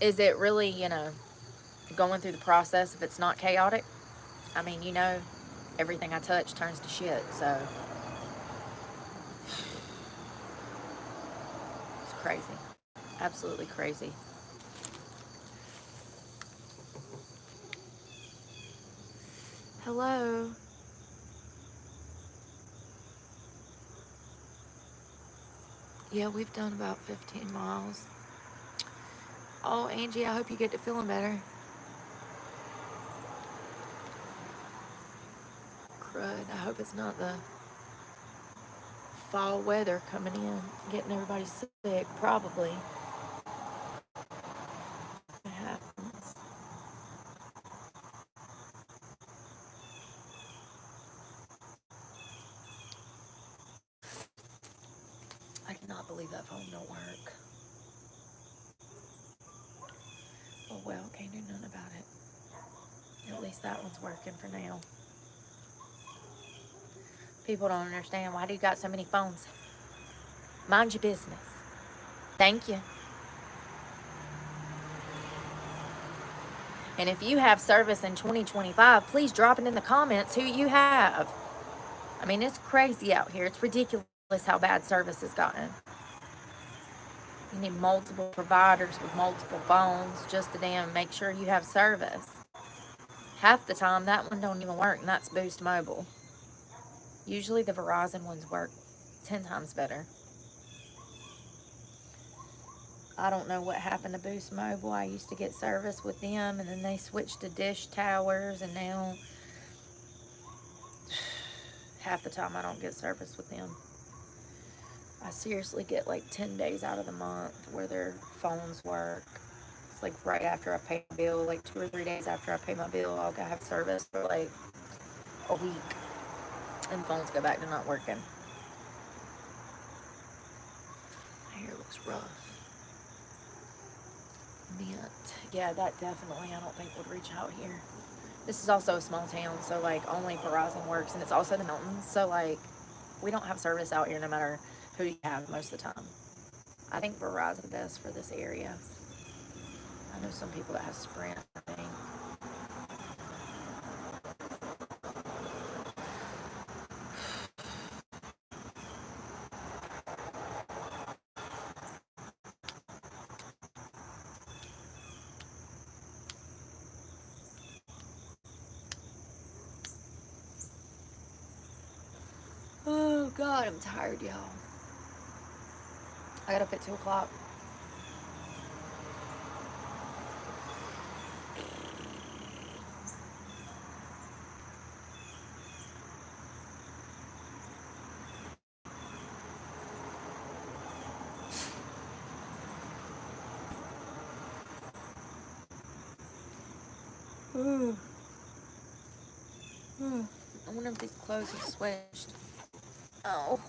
Is it really, you know, going through the process if it's not chaotic? I mean, you know, everything I touch turns to shit, so it's crazy. Absolutely crazy. Hello. Yeah, we've done about 15 miles. Oh, Angie, I hope you get to feeling better. Crud. I hope it's not the fall weather coming in, getting everybody sick. Probably. It happens. I cannot believe that phone don't work. Oh well, can't do nothing about it. At least that one's working for now. People don't understand. Why do you got so many phones? Mind your business. Thank you. And if you have service in 2025, please drop it in the comments who you have. I mean, it's crazy out here. It's ridiculous how bad service has gotten. You need multiple providers with multiple phones just to damn make sure you have service. Half the time, that one don't even work, and that's Boost Mobile. Usually the Verizon ones work 10 times better. I don't know what happened to Boost Mobile. I used to get service with them, and then they switched to Dish Towers, and now half the time I don't get service with them. I seriously get like 10 days out of the month where their phones work. It's like right after I pay my bill, like 2 or 3 days after I pay my bill, I'll have service for like a week, and phones go back to not working. My hair looks rough. Mint. Yeah, that definitely I don't think would reach out here. This is also a small town, so like only Verizon works, and it's also the mountains, so like we don't have service out here no matter who you have most of the time. I think Verizon is the best for this area. I know some people that have Sprint, I think. Oh God, I'm tired, y'all. I got up at 2 o'clock. I wonder if these clothes have switched. Oh.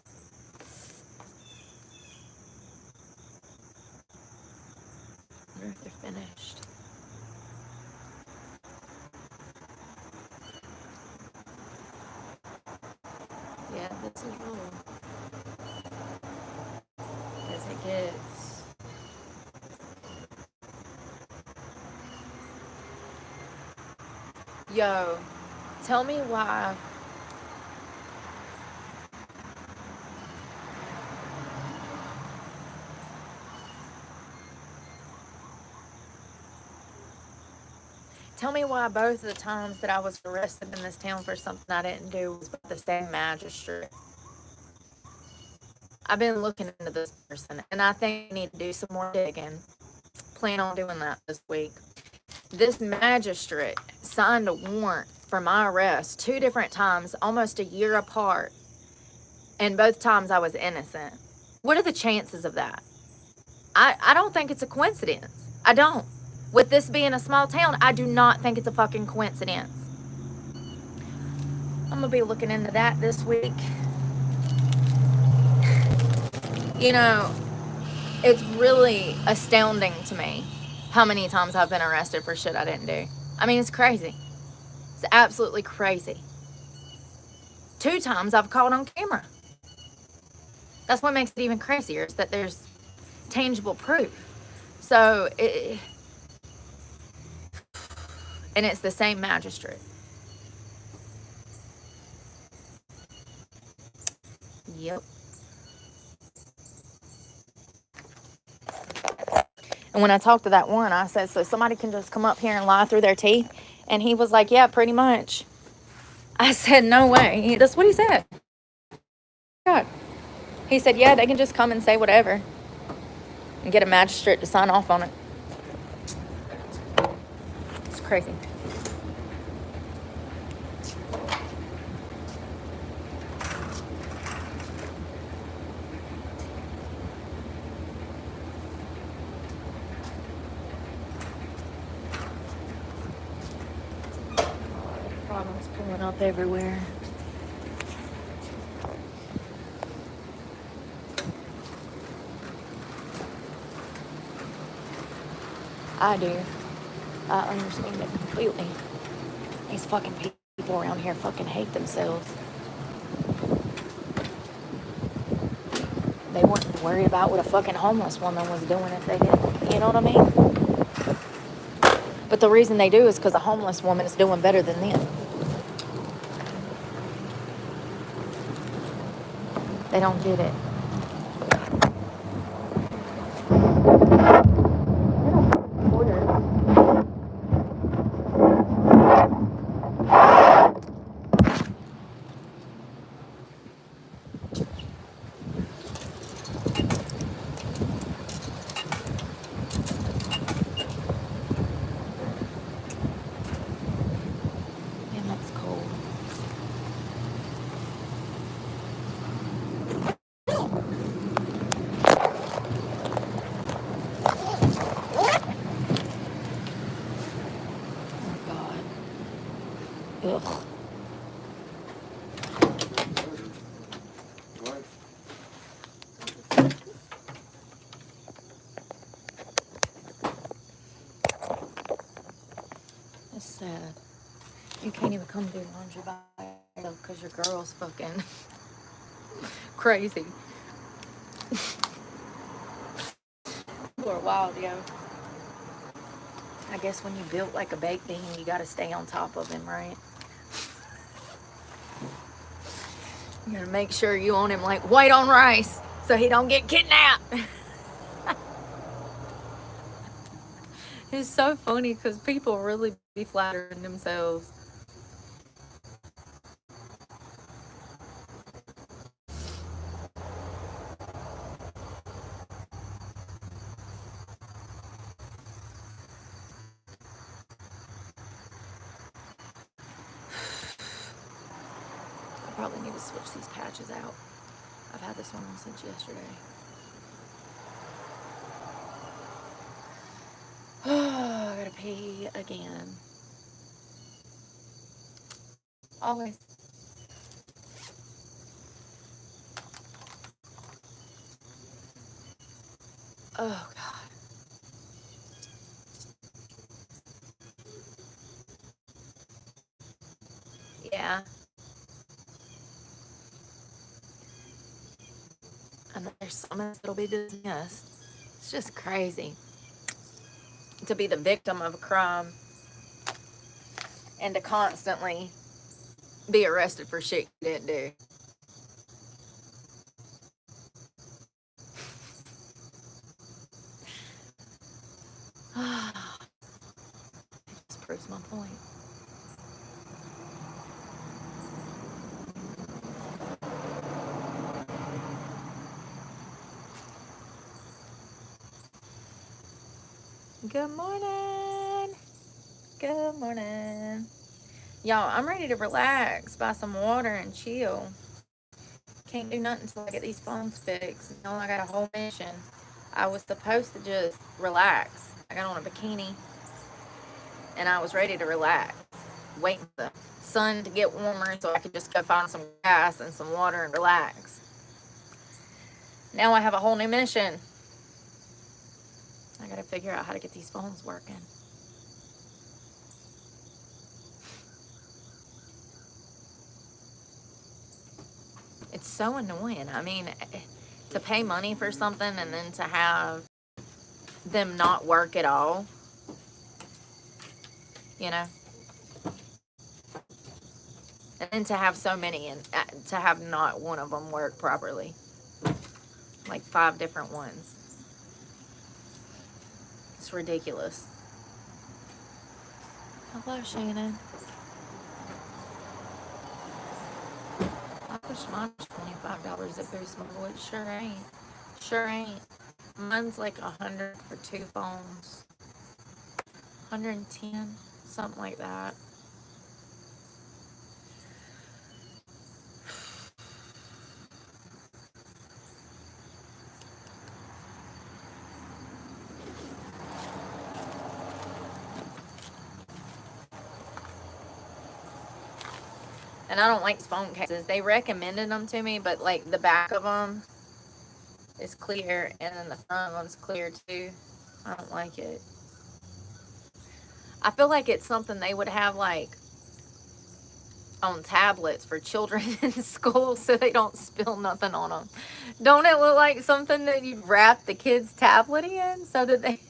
I wonder if they're finished. Yeah, this is wrong. As it gets. Yo, tell me why. Tell me why both of the times that I was arrested in this town for something I didn't do was by the same magistrate. I've been looking into this person, and I think I need to do some more digging. Plan on doing that this week. This magistrate signed a warrant for my arrest 2 different times, almost a year apart, and both times I was innocent. What are the chances of that? I don't think it's a coincidence. I don't. With this being a small town, I do not think it's a fucking coincidence. I'm gonna be looking into that this week. You know, it's really astounding to me how many times I've been arrested for shit I didn't do. I mean, it's crazy. It's absolutely crazy. 2 times I've caught on camera. That's what makes it even crazier, is that there's tangible proof. So, and it's the same magistrate. Yep. And when I talked to that one, I said, so somebody can just come up here and lie through their teeth? And he was like, yeah, pretty much. I said, no way. That's what he said. God. He said, yeah, they can just come and say whatever and get a magistrate to sign off on it. It's crazy. Problems pulling up everywhere. I do. I understand it completely. These fucking people around here fucking hate themselves. They wouldn't worry about what a fucking homeless woman was doing if they didn't. You know what I mean? But the reason they do is because a homeless woman is doing better than them. They don't get it. Man, that's cold. Ugh. It's sad. You can't even come do laundry by yourself because your girl's fucking crazy. People are wild, yo. I guess when you built like a baked bean, you gotta stay on top of him, right? You gotta make sure you on him like white on rice so he don't get kidnapped. It's so funny because people really be flattering themselves. I probably need to switch these patches out. I've had this one on since yesterday. I gotta pee again. Always. Oh, God. Yeah. And there's some that'll be dismissed. It's just crazy to be the victim of a crime and to constantly be arrested for shit you didn't do. It just proves my point. Good morning. Good morning. Y'all, I'm ready to relax, buy some water, and chill. Can't do nothing until I get these phones fixed. You know, I got a whole mission. I was supposed to just relax. I got on a bikini, and I was ready to relax, waiting for the sun to get warmer so I could just go find some gas and some water and relax. Now I have a whole new mission. I gotta figure out how to get these phones working. It's so annoying. I mean, to pay money for something and then to have them not work at all, you know? And then to have so many and to have not one of them work properly. Like 5 different ones. It's ridiculous. Hello, Shannon. I wish mine was $25 at Boost Mobile. It sure ain't. Sure ain't. Mine's like $100 for 2 phones. 110, something like that. And I don't like phone cases. They recommended them to me, but like the back of them is clear and then the front of them's clear too. I don't like it. I feel like it's something they would have like on tablets for children in school so they don't spill nothing on them. Don't it look like something that you'd wrap the kids' tablet in so that they...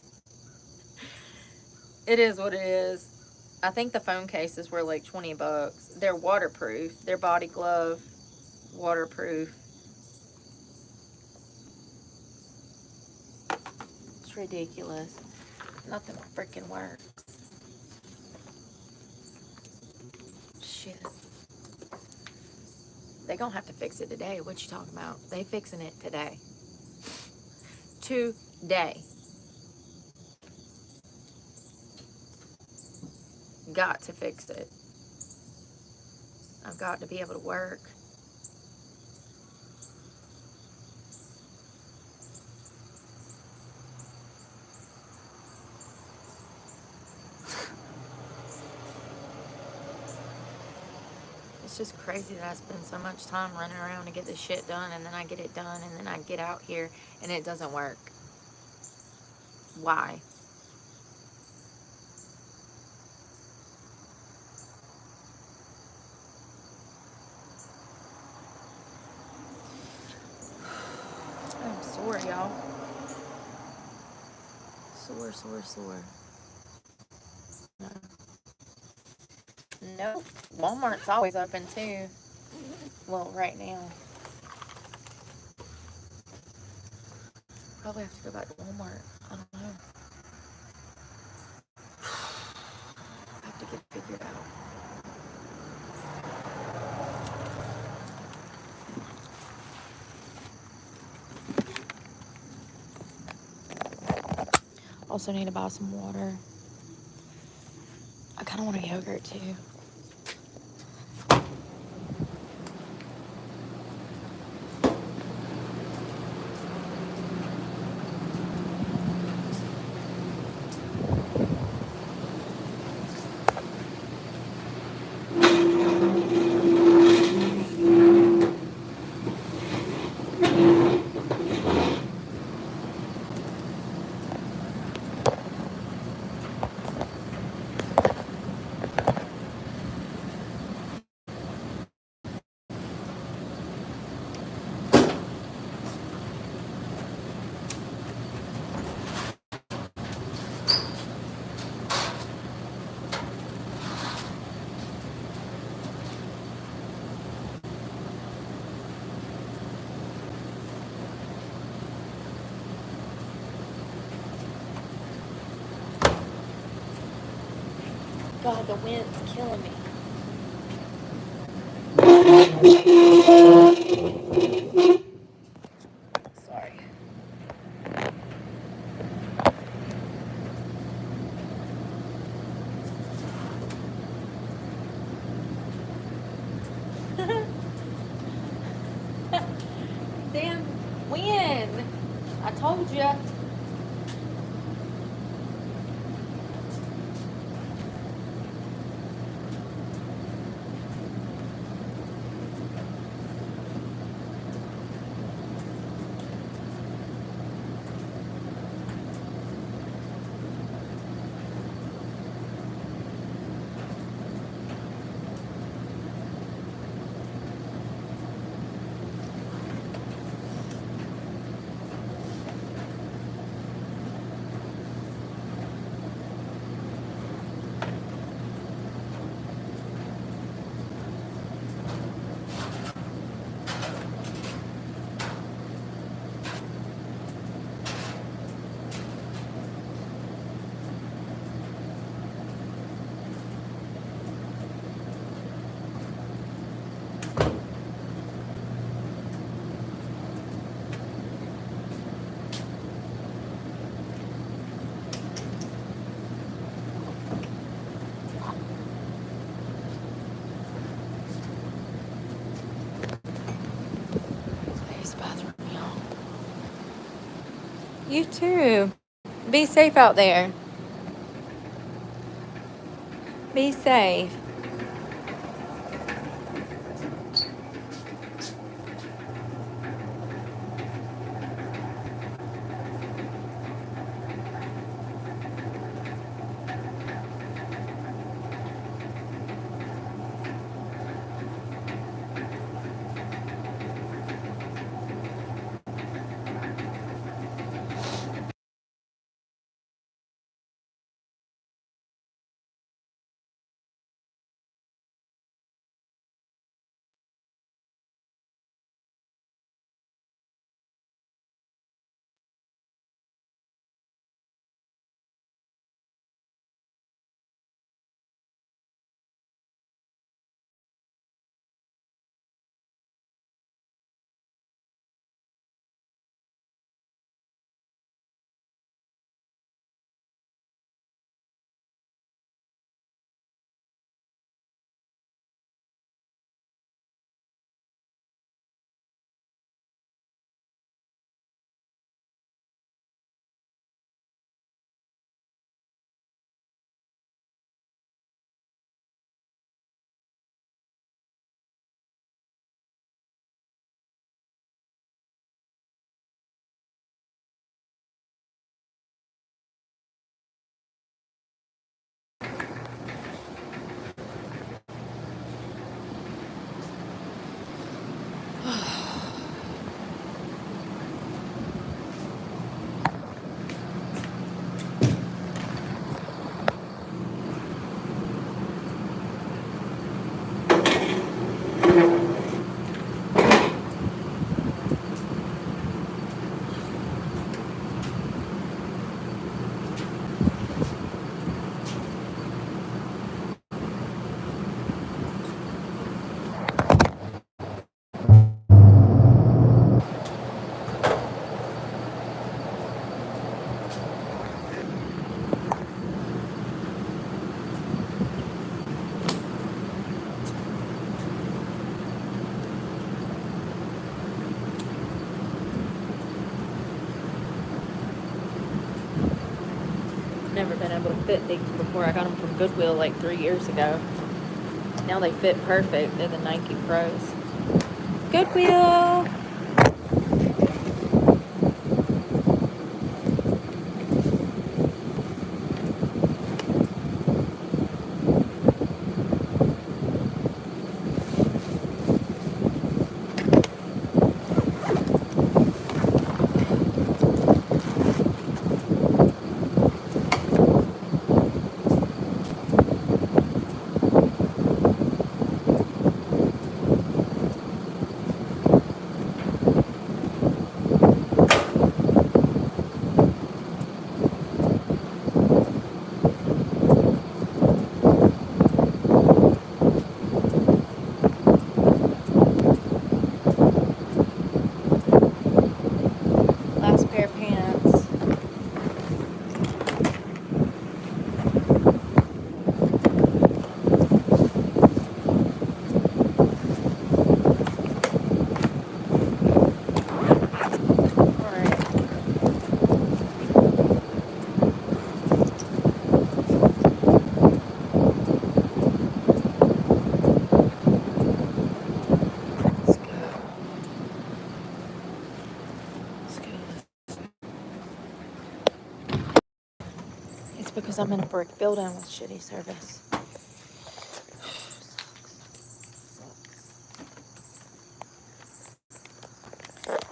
It is what it is. I think the phone cases were like $20. They're waterproof. They're body glove, waterproof. It's ridiculous. Nothing freaking works. Shit. They gonna have to fix it today. What you talking about? They fixing it today. Today. Got to fix it. I've got to be able to work. It's just crazy that I spend so much time running around to get this shit done, and then I get it done, and then I get out here and it doesn't work. Why? I'm sore, y'all. Sore. No. Nope. Walmart's always open too. Well, right now. Probably have to go back to Walmart. I don't know. I have to get it figured out. Also need to buy some water. I kind of want a yogurt too. God, the wind's killing me. Sorry. Damn wind. I told you. Please, bathroom, y'all. You too. Be safe out there. Be safe. Never been able to fit these before. I got them from Goodwill like 3 years ago. Now they fit perfect. They're the Nike Pros. Goodwill. because I'm in a brick building with shitty service.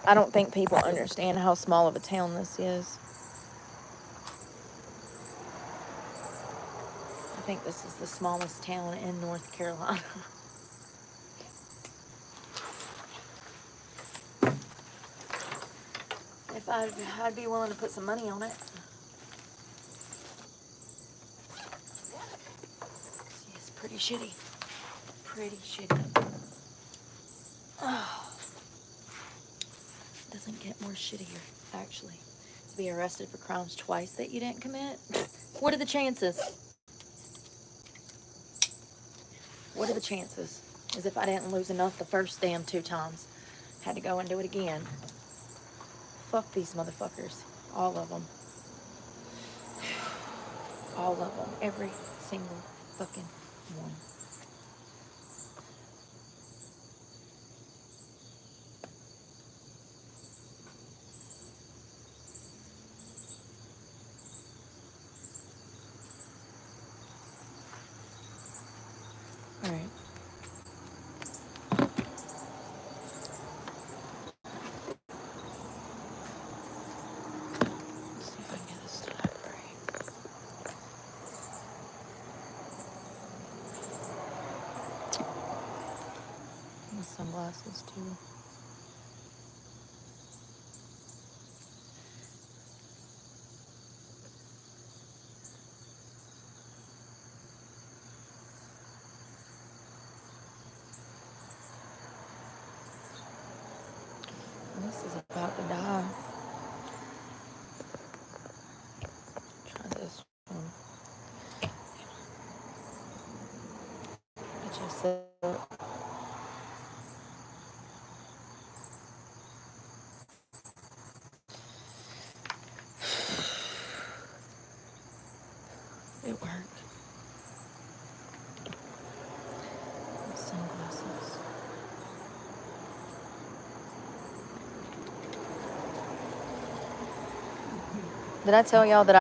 I don't think people understand how small of a town this is. I think this is the smallest town in North Carolina. If I'd be willing to put some money on it. It's pretty shitty. Pretty shitty. Oh. Doesn't get more shittier, actually. To be arrested for crimes twice that you didn't commit? What are the chances? What are the chances? As if I didn't lose enough the first damn 2 times. Had to go and do it again. Fuck these motherfuckers. All of them. All of them. Every single fucking one. All right. Let's see if I can get this stack right. My sunglasses too. This is about to die. Try this one. It just said. It worked. Sunglasses. Did I tell y'all that